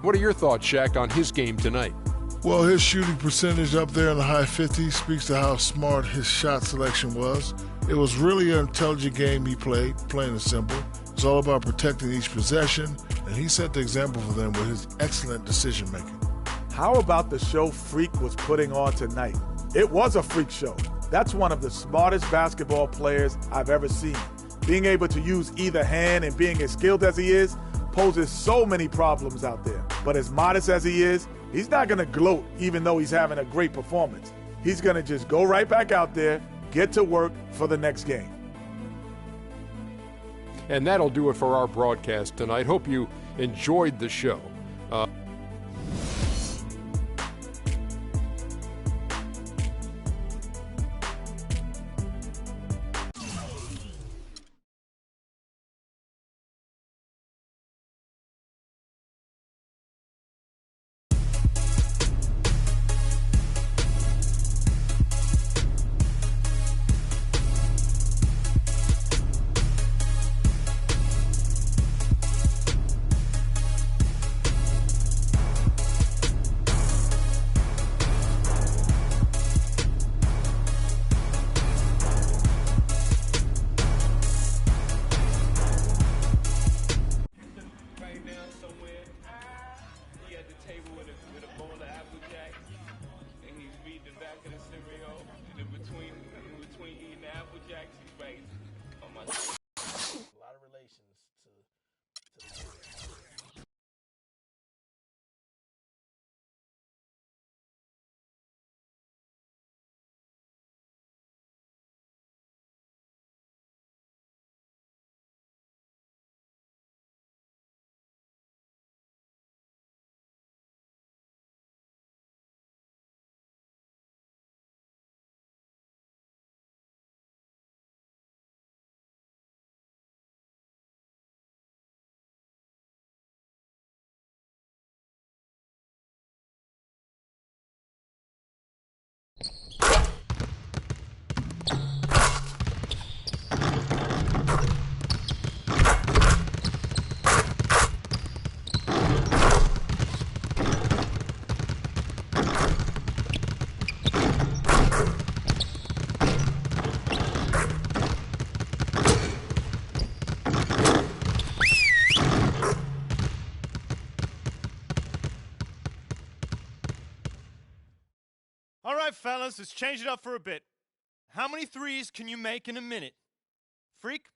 What are your thoughts, Shaq, on his game tonight? Well, his shooting percentage up there in the high 50s speaks to how smart his shot selection was. It was really an intelligent game he played, plain and simple. It's all about protecting each possession, and he set the example for them with his excellent decision-making. How about the show Freak was putting on tonight? It was a freak show. That's one of the smartest basketball players I've ever seen. Being able to use either hand and being as skilled as he is poses so many problems out there. But as modest as he is, he's not going to gloat even though he's having a great performance. He's going to just go right back out there, get to work for the next game. And that'll do it for our broadcast tonight. Hope you enjoyed the show. All right, fellas, let's change it up for a bit. How many threes can you make in a minute? Freak?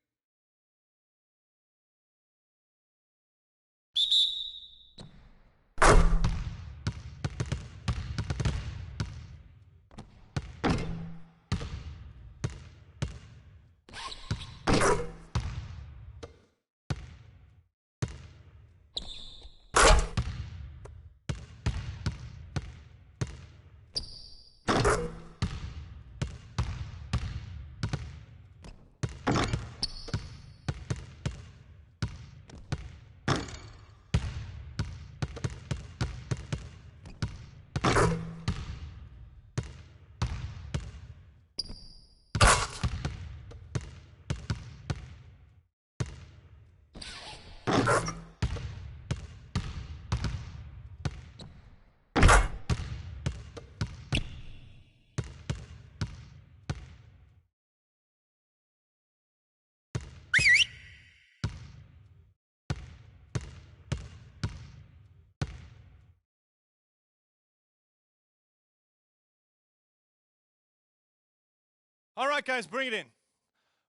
All right, guys, bring it in.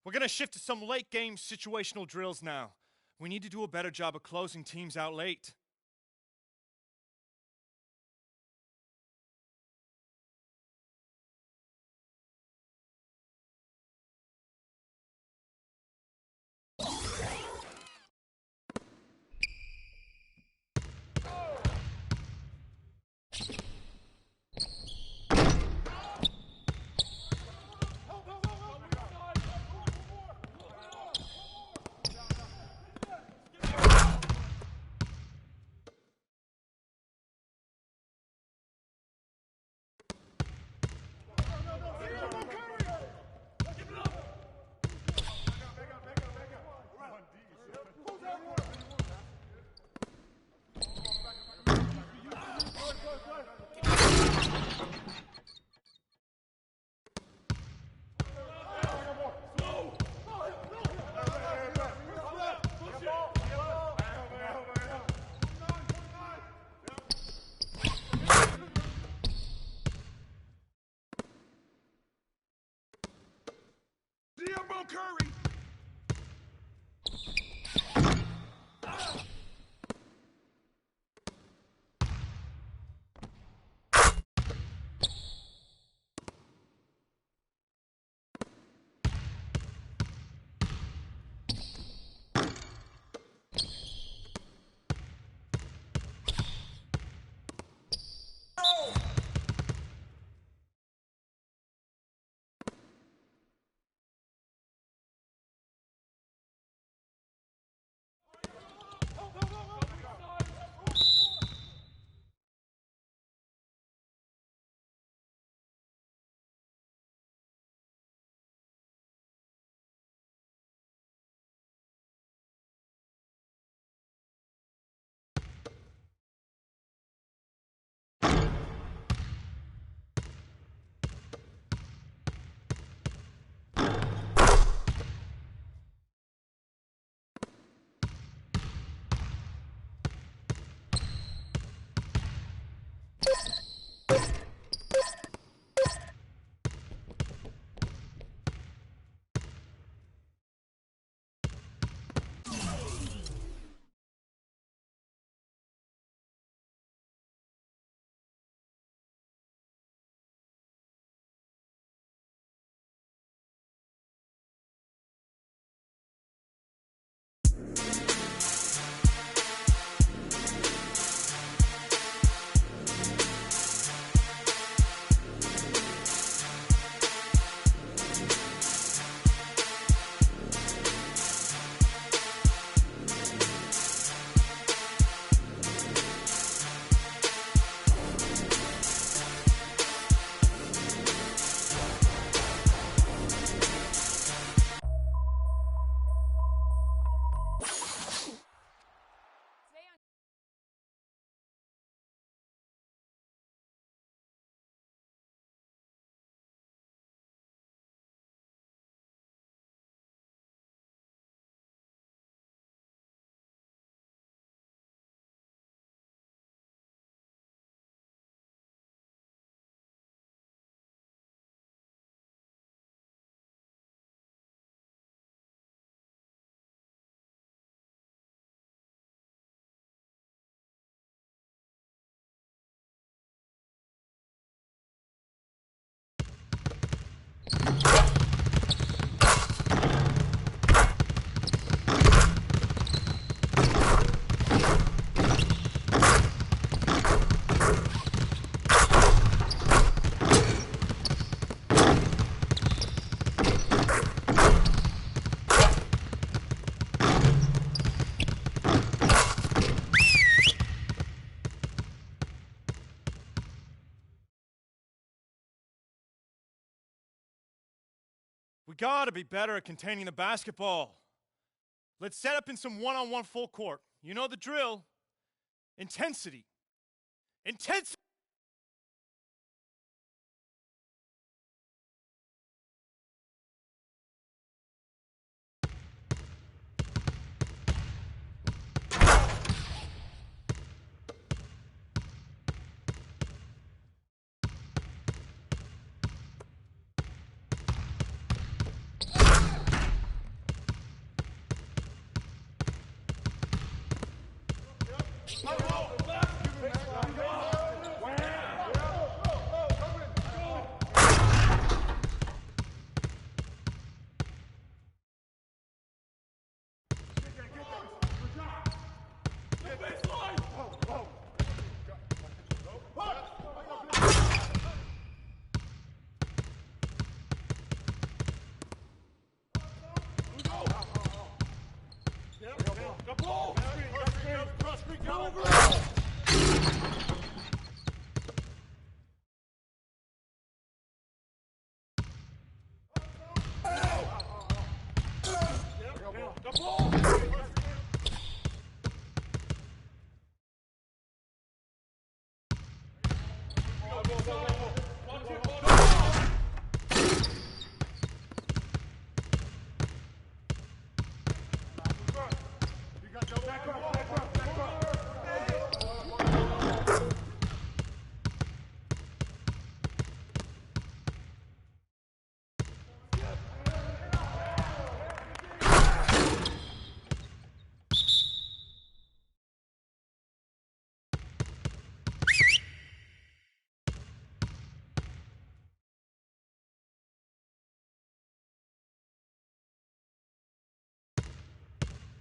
We're going to shift to some late-game situational drills now. We need to do a better job of closing teams out late. on Curry. We gotta be better at containing the basketball. Let's set up in some one-on-one full court. You know the drill. Intensity. Intensity!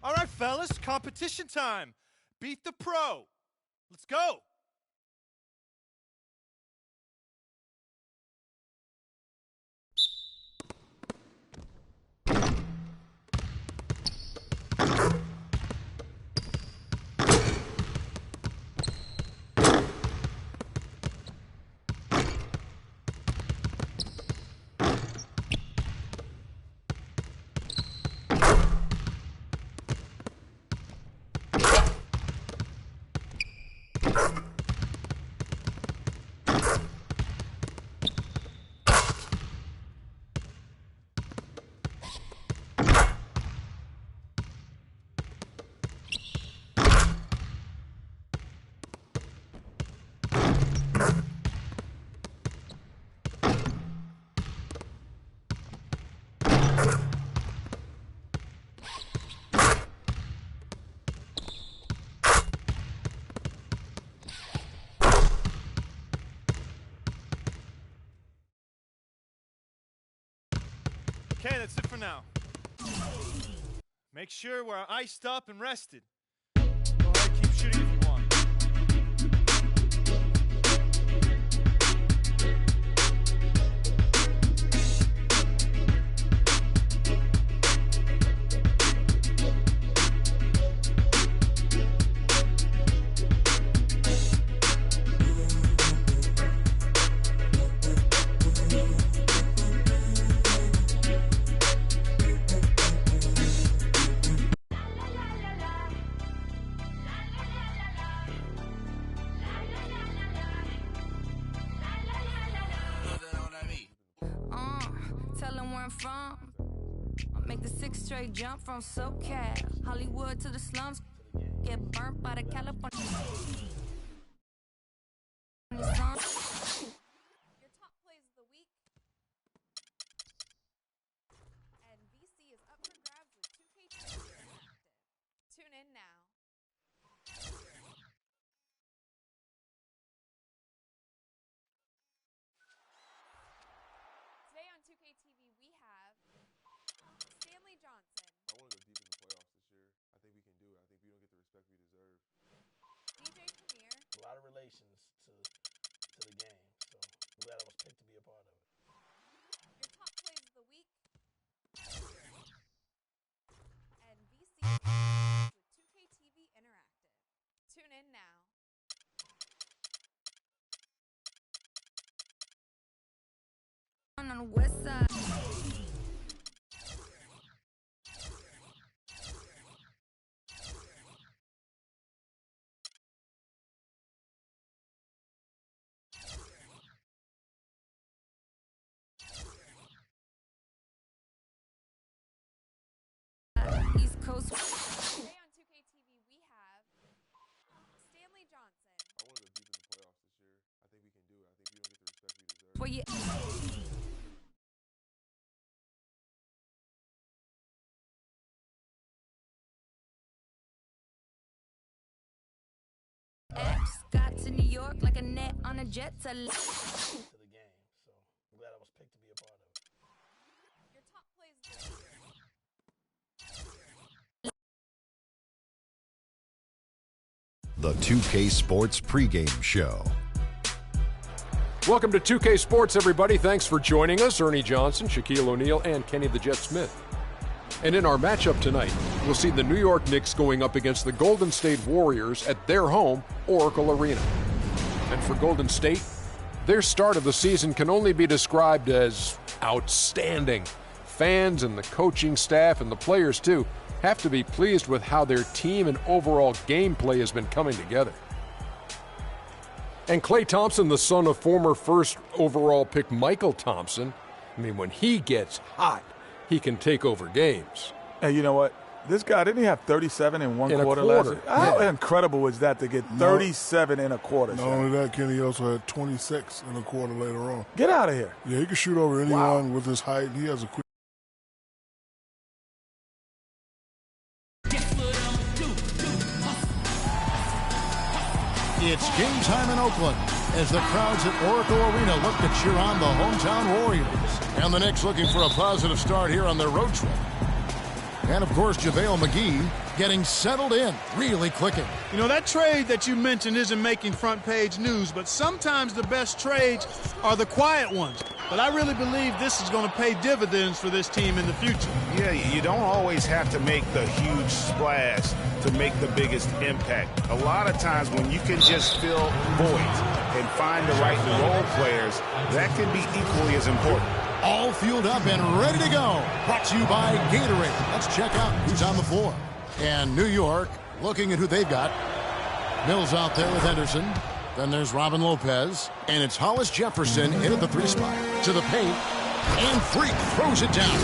All right, fellas, competition time. Beat the pro. Let's go. Okay, that's it for now. Make sure we're iced up and rested. Go ahead, keep shooting if you want. Tell them where I'm from. I'll make the 6 straight jump from SoCal, Hollywood to the slums. Get burnt by the California. Your top plays of the week. And VC is up for grabs with 2K TV interactive. Tune in now. Today on 2K TV we have Stanley Johnson. I want to go deep in the playoffs this year. I think we can do it. I think we don't get the respect we deserve. DJ Premier. A lot of relations to the game, so I'm glad I was picked to be a part of it. Your top plays of the week. And VC is up for grabs with 2K TV interactive. Tune in now. On the west side. East Coast. Today on 2K TV we have Stanley Johnson. I want to go deep in the playoffs this year. I think we can do it. I think we don't get the respect we deserve. Where you Scott to New York like a net on a jet to To the game, so I'm glad I was picked to be a part of it. Your top plays of the week. The 2K Sports pregame show. Welcome to 2K Sports, everybody. Thanks for joining us. Ernie Johnson, Shaquille O'Neal, and Kenny the Jet Smith. And in our matchup tonight, we'll see the New York Knicks going up against the Golden State Warriors at their home, Oracle Arena. And for Golden State, their start of the season can only be described as outstanding. Fans and the coaching staff and the players, too, have to be pleased with how their team and overall gameplay has been coming together. And Klay Thompson, the son of former first overall pick Michael Thompson, I mean, when he gets hot, he can take over games. Hey, you know what? This guy, didn't he have 37 in one quarter last year? How incredible is that to get 37 in a quarter? Not only that, Kenny also had 26 in a quarter later on. Get out of here. Yeah, he can shoot over anyone with his height. He has a quick. It's game time in Oakland as the crowds at Oracle Arena look to cheer on the hometown Warriors. And the Knicks looking for a positive start here on their road trip. And, of course, JaVale McGee getting settled in, really clicking. You know, that trade that you mentioned isn't making front page news, but sometimes the best trades are the quiet ones. But I really believe this is going to pay dividends for this team in the future. Yeah, you don't always have to make the huge splash to make the biggest impact. A lot of times when you can just fill voids and find the right role players, that can be equally as important. All fueled up and ready to go. Brought to you by Gatorade. Let's check out who's on the floor. And New York looking at who they've got. Mills out there with Henderson. Then there's Robin Lopez. And it's Hollis Jefferson in at the 3 spot. To the paint. And Freak throws it down.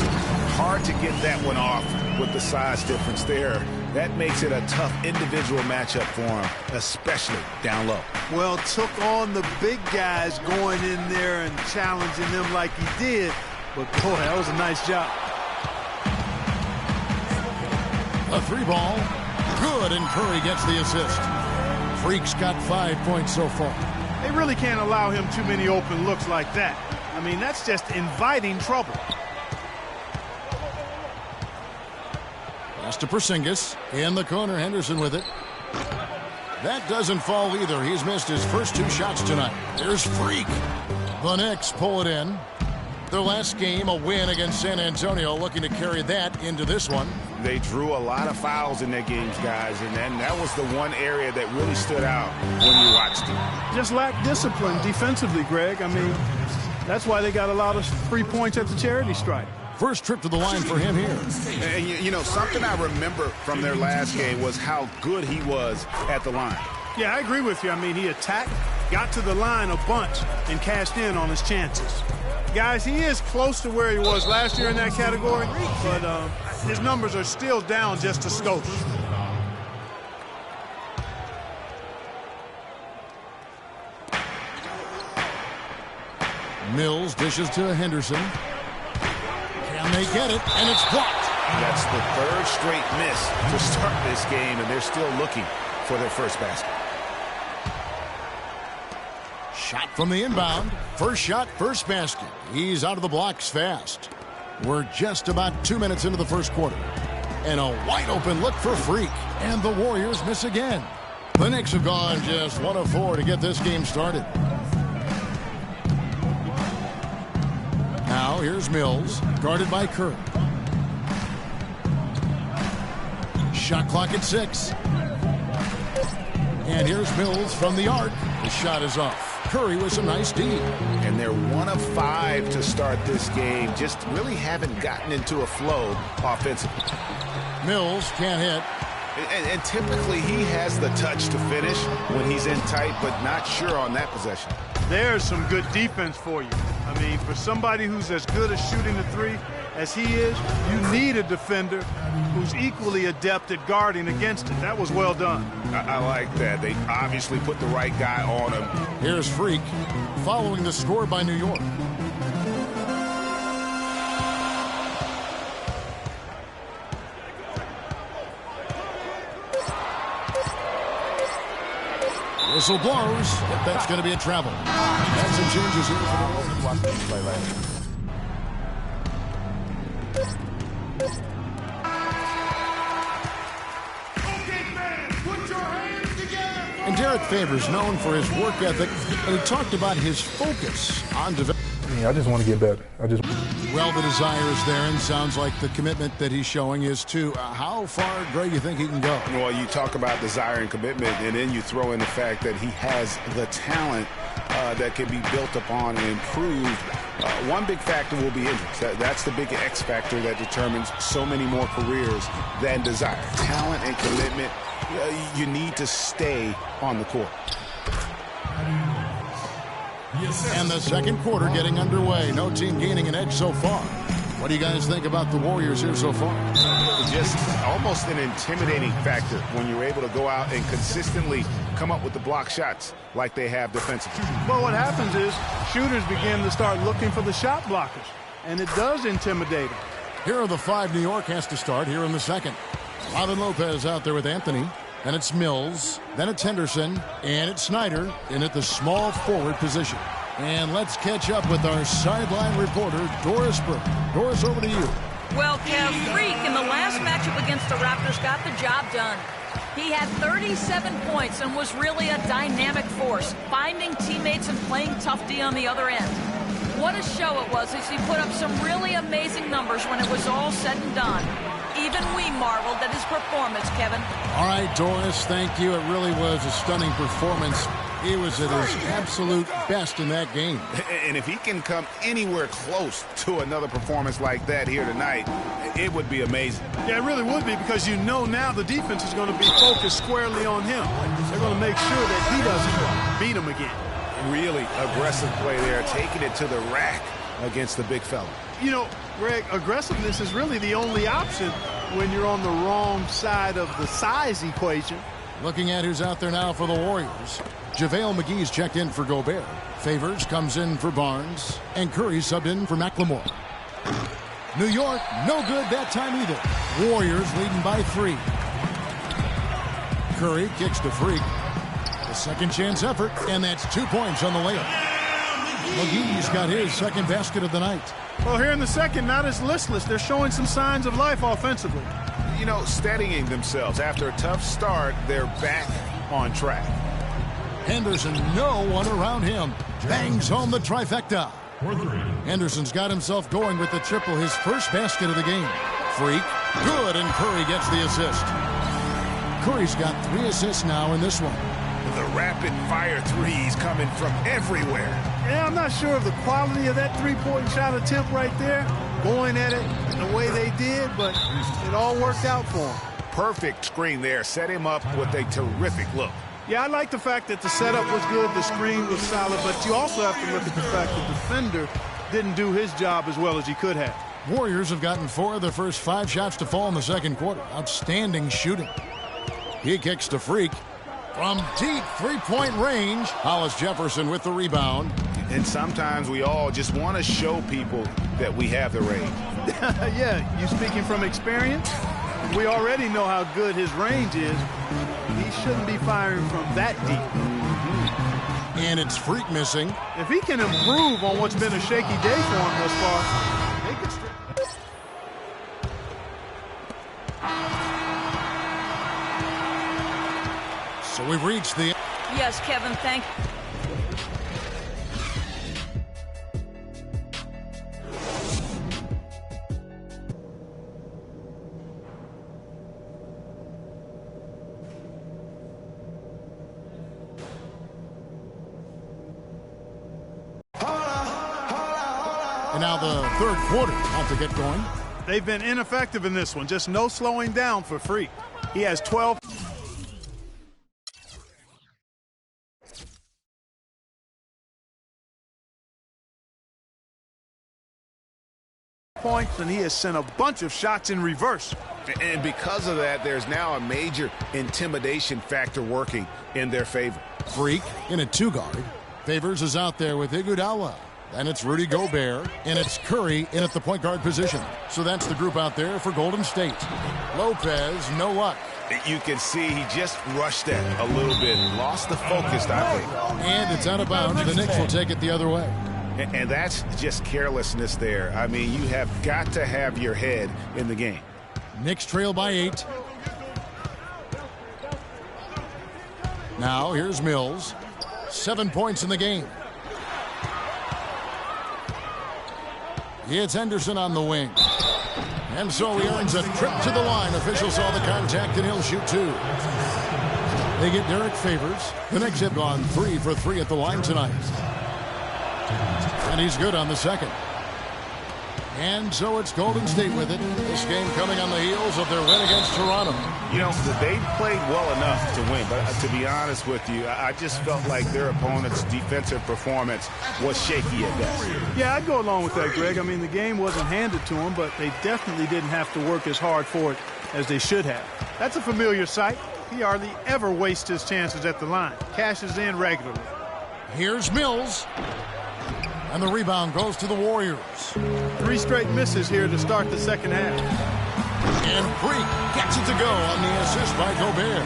Hard to get that one off with the size difference there. That makes it a tough individual matchup for him, especially down low. Well, took on the big guys going in there and challenging them like he did. But, boy, that was a nice job. A 3 ball. Good, and Curry gets the assist. Freak's got 5 points so far. They really can't allow him too many open looks like that. I mean, that's just inviting trouble. Pass to Porzingis. In the corner, Henderson with it. That doesn't fall either. He's missed his first 2 shots tonight. There's Freak. The Knicks pull it in. Their last game, a win against San Antonio, looking to carry that into this one. They drew a lot of fouls in their games, guys, and that was the one area that really stood out when you watched them. Just lacked discipline defensively, Greg. I mean, that's why they got a lot of free points at the charity stripe. First trip to the line for him here. And you know, something I remember from their last game was how good he was at the line. Yeah, I agree with you. I mean, he attacked, got to the line a bunch, and cashed in on his chances. Guys, he is close to where he was last year in that category, but his numbers are still down just a skosh. Mills dishes to Henderson. Can they get it? And it's blocked. That's the 3rd straight miss to start this game, and they're still looking for their first basket. Shot from the inbound. First shot, first basket. He's out of the blocks fast. We're just about 2 minutes into the first quarter. And a wide open look for Freak. And the Warriors miss again. The Knicks have gone just 1 of 4 to get this game started. Now here's Mills, guarded by Curry. Shot clock at 6. And here's Mills from the arc. The shot is off. Curry with some nice D. And they're 1 of 5 to start this game. Just really haven't gotten into a flow offensively. Mills can't hit. And typically he has the touch to finish when he's in tight, but not sure on that possession. There's some good defense for you. I mean, for somebody who's as good at shooting the 3 as he is, you need a defender who's equally adept at guarding against it. That was well done. I like that. They obviously put the right guy on him. Here's Freak following the score by New York. Whistle blows. If that's going to be a travel. And some changes here for the Warriors. Watch this play right here. And Derek Favors known for his work ethic, and he talked about his focus on development. I just want to get better. Well, the desire is there, and sounds like the commitment that he's showing is to how far, Greg, you think he can go? Well, you talk about desire and commitment, and then you throw in the fact that he has the talent that can be built upon and improved. One big factor will be injuries. That's the big X factor that determines so many more careers than desire. Talent and commitment, you need to stay on the court. And the second quarter getting underway. No team gaining an edge so far. What do you guys think about the Warriors here so far? Just almost an intimidating factor when you're able to go out and consistently come up with the block shots like they have defensively. Well, what happens is shooters begin to start looking for the shot blockers, and it does intimidate them. Here are the 5 New York has to start here in the second. Robin Lopez out there with Anthony. Then it's Mills. Then it's Henderson. And it's Snyder in at the small forward position. And let's catch up with our sideline reporter, Doris Burke. Doris, over to you. Well, Kev, Freak in the last matchup against the Raptors got the job done. He had 37 points and was really a dynamic force, finding teammates and playing tough D on the other end. What a show it was as he put up some really amazing numbers when it was all said and done. Even we marveled at his performance, Kevin. All right, Doris, thank you. It really was a stunning performance. He was at his absolute best in that game. And if he can come anywhere close to another performance like that here tonight, it would be amazing. Yeah, it really would be, because you know now the defense is going to be focused squarely on him. They're going to make sure that he doesn't beat him again. Really aggressive play there, taking it to the rack against the big fella. You know, Greg, aggressiveness is really the only option when you're on the wrong side of the size equation. Looking at who's out there now for the Warriors. JaVale McGee's checked in for Gobert. Favors comes in for Barnes. And Curry subbed in for McLemore. New York, no good that time either. Warriors leading by 3. Curry kicks to Freak. A second chance effort, and that's 2 points on the layup. McGee's got his second basket of the night. Well, here in the second, not as listless. They're showing some signs of life offensively. You know, steadying themselves. After a tough start, they're back on track. Henderson, no one around him. Bangs home the trifecta. Henderson's got himself going with the triple, his first basket of the game. Freak, good, and Curry gets the assist. Curry's got 3 assists now in this one. The rapid-fire threes coming from everywhere. Yeah, I'm not sure of the quality of that three-point shot attempt right there, going at it the way they did, but it all worked out for him. Perfect screen there. Set him up with a terrific look. Yeah, I like the fact that the setup was good, the screen was solid, but you also have to look at the fact that the defender didn't do his job as well as he could have. Warriors have gotten 4 of their first 5 shots to fall in the second quarter. Outstanding shooting. He kicks to Freak. From deep three-point range, Hollis Jefferson with the rebound. And sometimes we all just want to show people that we have the range. Yeah, you speaking from experience? We already know how good his range is. He shouldn't be firing from that deep. And it's Freak missing. If he can improve on what's been a shaky day for him thus far, they could... So we've reached the... Yes, Kevin, thank you. And now the third quarter about to get going. They've been ineffective in this one. Just no slowing down for Freak. He has 12 points, and he has sent a bunch of shots in reverse. And because of that, there's now a major intimidation factor working in their favor. Freak in a 2-guard. Favors is out there with Iguodala. And it's Rudy Gobert, and it's Curry in at the point guard position. So that's the group out there for Golden State. Lopez, no luck. You can see he just rushed that a little bit, lost the focus, I think. And it's out of bounds. The Knicks will take it the other way. And that's just carelessness there. I mean, you have got to have your head in the game. Knicks trail by 8. Now here's Mills. 7 points in the game. It's Henderson on the wing. And so he earns a trip to the line. Officials saw the contact, and he'll shoot 2. They get Derek Favors. The Knicks have gone 3 for 3 at the line tonight. And he's good on the second. And so it's Golden State with it. This game coming on the heels of their win against Toronto. You know, they played well enough to win, but to be honest with you, I just felt like their opponent's defensive performance was shaky at best. Yeah, I'd go along with that, Greg. I mean, the game wasn't handed to them, but they definitely didn't have to work as hard for it as they should have. That's a familiar sight. He hardly ever wastes his chances at the line. Cashes in regularly. Here's Mills. And the rebound goes to the Warriors. 3 straight misses here to start the second half. And Freak gets it to go on the assist by Gobert.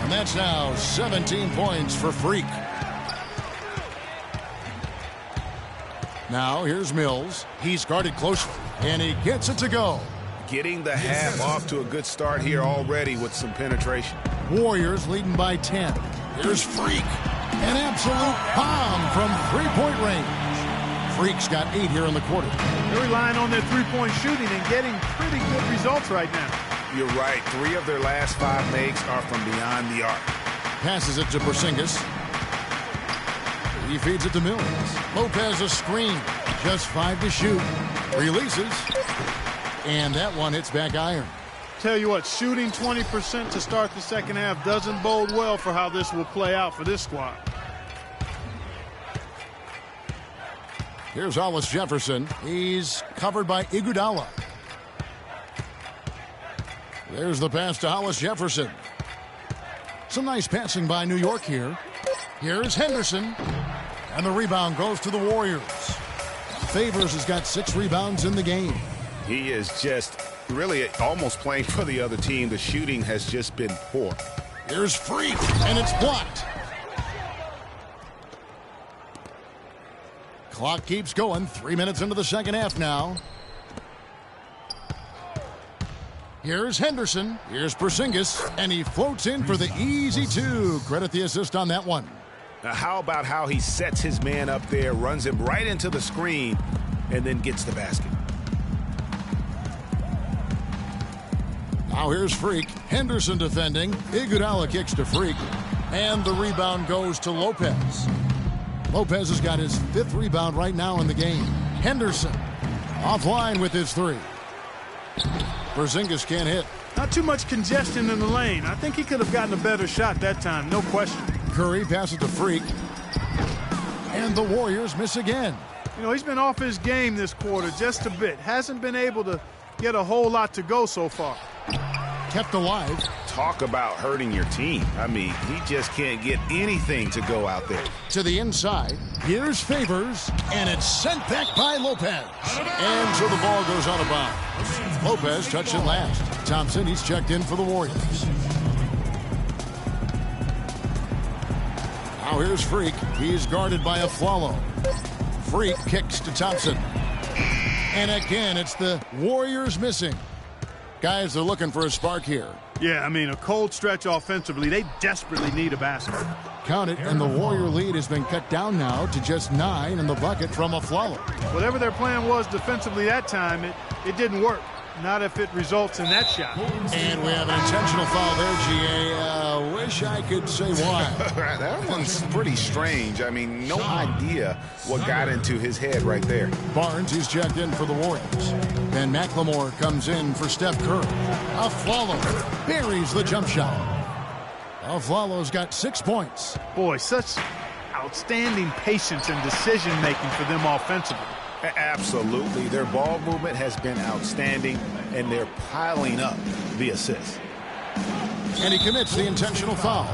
And that's now 17 points for Freak. Now here's Mills. He's guarded closely, and he gets it to go. Getting the half off to a good start here already with some penetration. Warriors leading by 10. Here's Freak. An absolute bomb from three-point range. Freak's got 8 here in the quarter. They're relying on their three-point shooting and getting pretty good results right now. You're right. 3 of their last 5 makes are from beyond the arc. Passes it to Porzingis. He feeds it to Mills. Lopez a screen. Just 5 to shoot. Releases. And that one hits back iron. Tell you what, shooting 20% to start the second half doesn't bode well for how this will play out for this squad. Here's Hollis Jefferson. He's covered by Iguodala. There's the pass to Hollis Jefferson. Some nice passing by New York here. Here's Henderson. And the rebound goes to the Warriors. Favors has got 6 rebounds in the game. He is just really almost playing for the other team. The shooting has just been poor. Here's Freak, and it's blocked. Clock keeps going. 3 minutes into the second half now. Here's Henderson. Here's Porzingis, and he floats in for the easy 2. Credit the assist on that one. Now, how about how he sets his man up there, runs him right into the screen, and then gets the basket. Now here's Freak. Henderson defending. Iguodala kicks to Freak. And the rebound goes to Lopez. Lopez has got his 5th rebound right now in the game. Henderson offline with his 3. Porzingis can't hit. Not too much congestion in the lane. I think he could have gotten a better shot that time, no question. Curry passes to Freak. And the Warriors miss again. You know, he's been off his game this quarter just a bit. Hasn't been able to get a whole lot to go so far. Kept alive. Talk about hurting your team. I mean, he just can't get anything to go out there. To the inside. Here's Favors. And it's sent back by Lopez. And so the ball goes out of bounds. Lopez touched it last. Thompson, he's checked in for the Warriors. Now here's Freak. He's guarded by Aflalo. Freak kicks to Thompson. And again, it's the Warriors missing. Guys, they're looking for a spark here. Yeah, I mean, a cold stretch offensively. They desperately need a basket. Count it, and the Warrior lead has been cut down now to just 9 in the bucket from Aflalo. Whatever their plan was defensively that time, it didn't work. Not if it results in that shot. And we have an intentional foul there, GA. Wish I could say why. That one's pretty strange. I mean, no idea what got into his head right there. Barnes, he's checked in for the Warriors. Then McLemore comes in for Steph Curry. Aflalo buries the jump shot. Aflalo's got 6 points. Boy, such outstanding patience and decision-making for them offensively. Absolutely. Their ball movement has been outstanding, and they're piling up the assists. And he commits the intentional foul.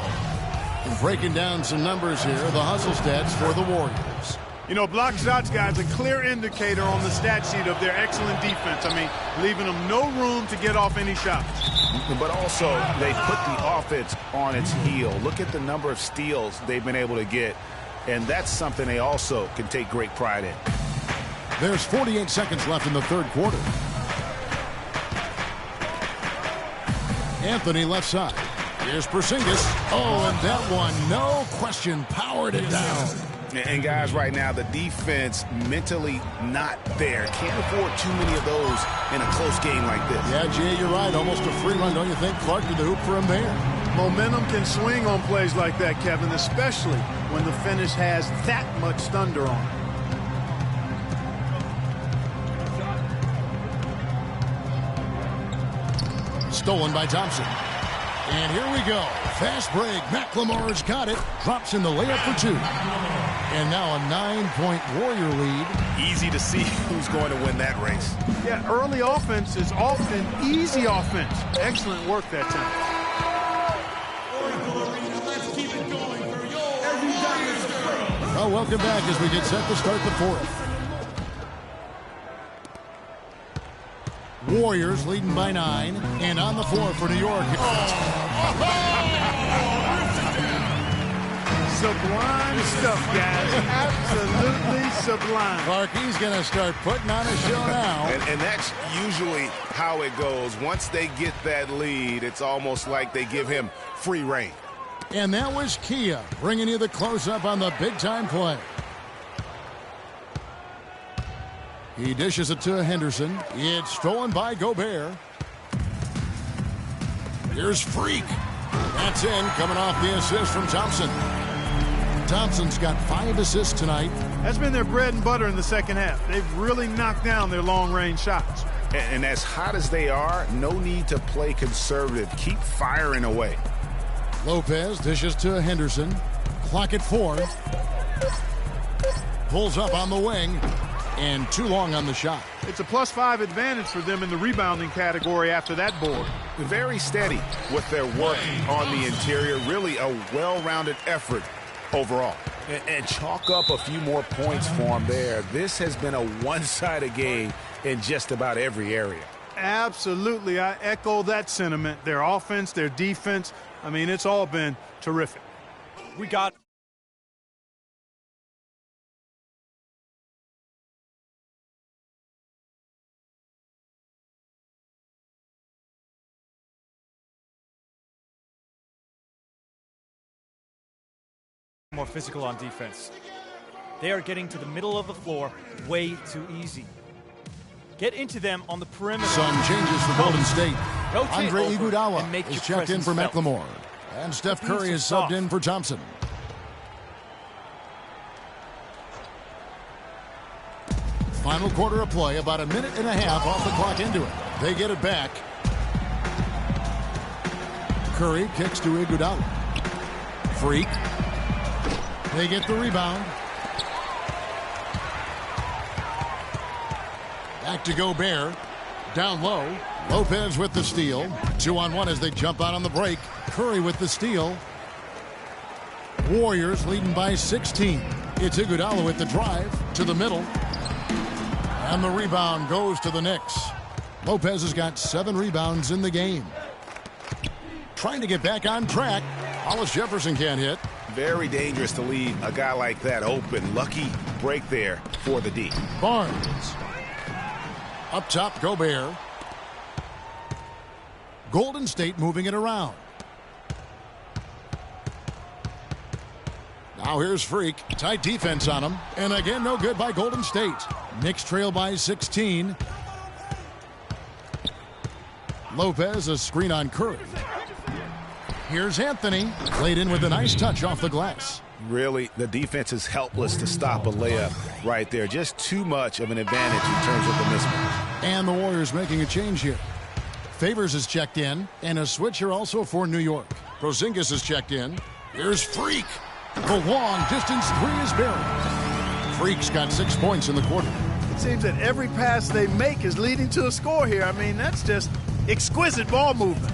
Breaking down some numbers here, the hustle stats for the Warriors. You know, block shots, guys, a clear indicator on the stat sheet of their excellent defense. I mean, leaving them no room to get off any shots. But also, they put the offense on its heel. Look at the number of steals they've been able to get, and that's something they also can take great pride in. There's 48 seconds left in the third quarter. Anthony left side. Here's Porzingis. Oh, and that one, no question, powered it down. And guys, right now, the defense mentally not there. Can't afford too many of those in a close game like this. Yeah, Jay, you're right. Almost a free run, don't you think? Clark to the hoop for him there. Momentum can swing on plays like that, Kevin, especially when the finish has that much thunder on it. Stolen by Thompson. And here we go. Fast break. McLemore's got it. Drops in the layup for 2. And now a 9-point Warrior lead. Easy to see who's going to win that race. Yeah, early offense is often easy offense. Excellent work that time. Well, welcome back as we get set to start the fourth. Warriors leading by 9, and on the floor for New York. Sublime stuff, guys. Absolutely sublime. Clarkie's going to start putting on a show now. And that's usually how it goes. Once they get that lead, it's almost like they give him free reign. And that was Kia bringing you the close-up on the big-time play. He dishes it to Henderson. It's stolen by Gobert. Here's Freak. That's in, coming off the assist from Thompson. Thompson's got 5 assists tonight. That's been their bread and butter in the second half. They've really knocked down their long-range shots. And as hot as they are, no need to play conservative. Keep firing away. Lopez dishes to Henderson. Clock at 4. Pulls up on the wing. And too long on the shot. It's a +5 advantage for them in the rebounding category after that board. Very steady with their work on the interior. Really a well-rounded effort overall. And chalk up a few more points for them there. This has been a one-sided game in just about every area. Absolutely. I echo that sentiment. Their offense, their defense. I mean, it's all been terrific. We got more physical on defense. They are getting to the middle of the floor way too easy. Get into them on the perimeter. Some changes for Golden State. Rotate Andre over Iguodala and make is your checked in presence for felt. McLemore. And Steph Curry is subbed in for Thompson. Final quarter of play, about a minute and a half off the clock into it. They get it back. Curry kicks to Iguodala. Freak. They get the rebound. Back to Gobert. Down low. Lopez with the steal. 2-on-1 as they jump out on the break. Curry with the steal. Warriors leading by 16. It's Iguodala with the drive to the middle. And the rebound goes to the Knicks. Lopez has got 7 rebounds in the game. Trying to get back on track. Hollis Jefferson can't hit. Very dangerous to leave a guy like that open. Lucky break there for the D. Barnes. Up top, Gobert. Golden State moving it around. Now here's Freak. Tight defense on him. And again, no good by Golden State. Knicks trail by 16. Lopez, a screen on Curry. Here's Anthony. Played in with a nice touch off the glass. Really, the defense is helpless to stop a layup right there. Just too much of an advantage in terms of the mismatch. And the Warriors making a change here. Favors is checked in, and a switch here also for New York. Porzingis is checked in. Here's Freak. The long distance 3 is buried. Freak's got 6 points in the quarter. It seems that every pass they make is leading to a score here. I mean, that's just exquisite ball movement.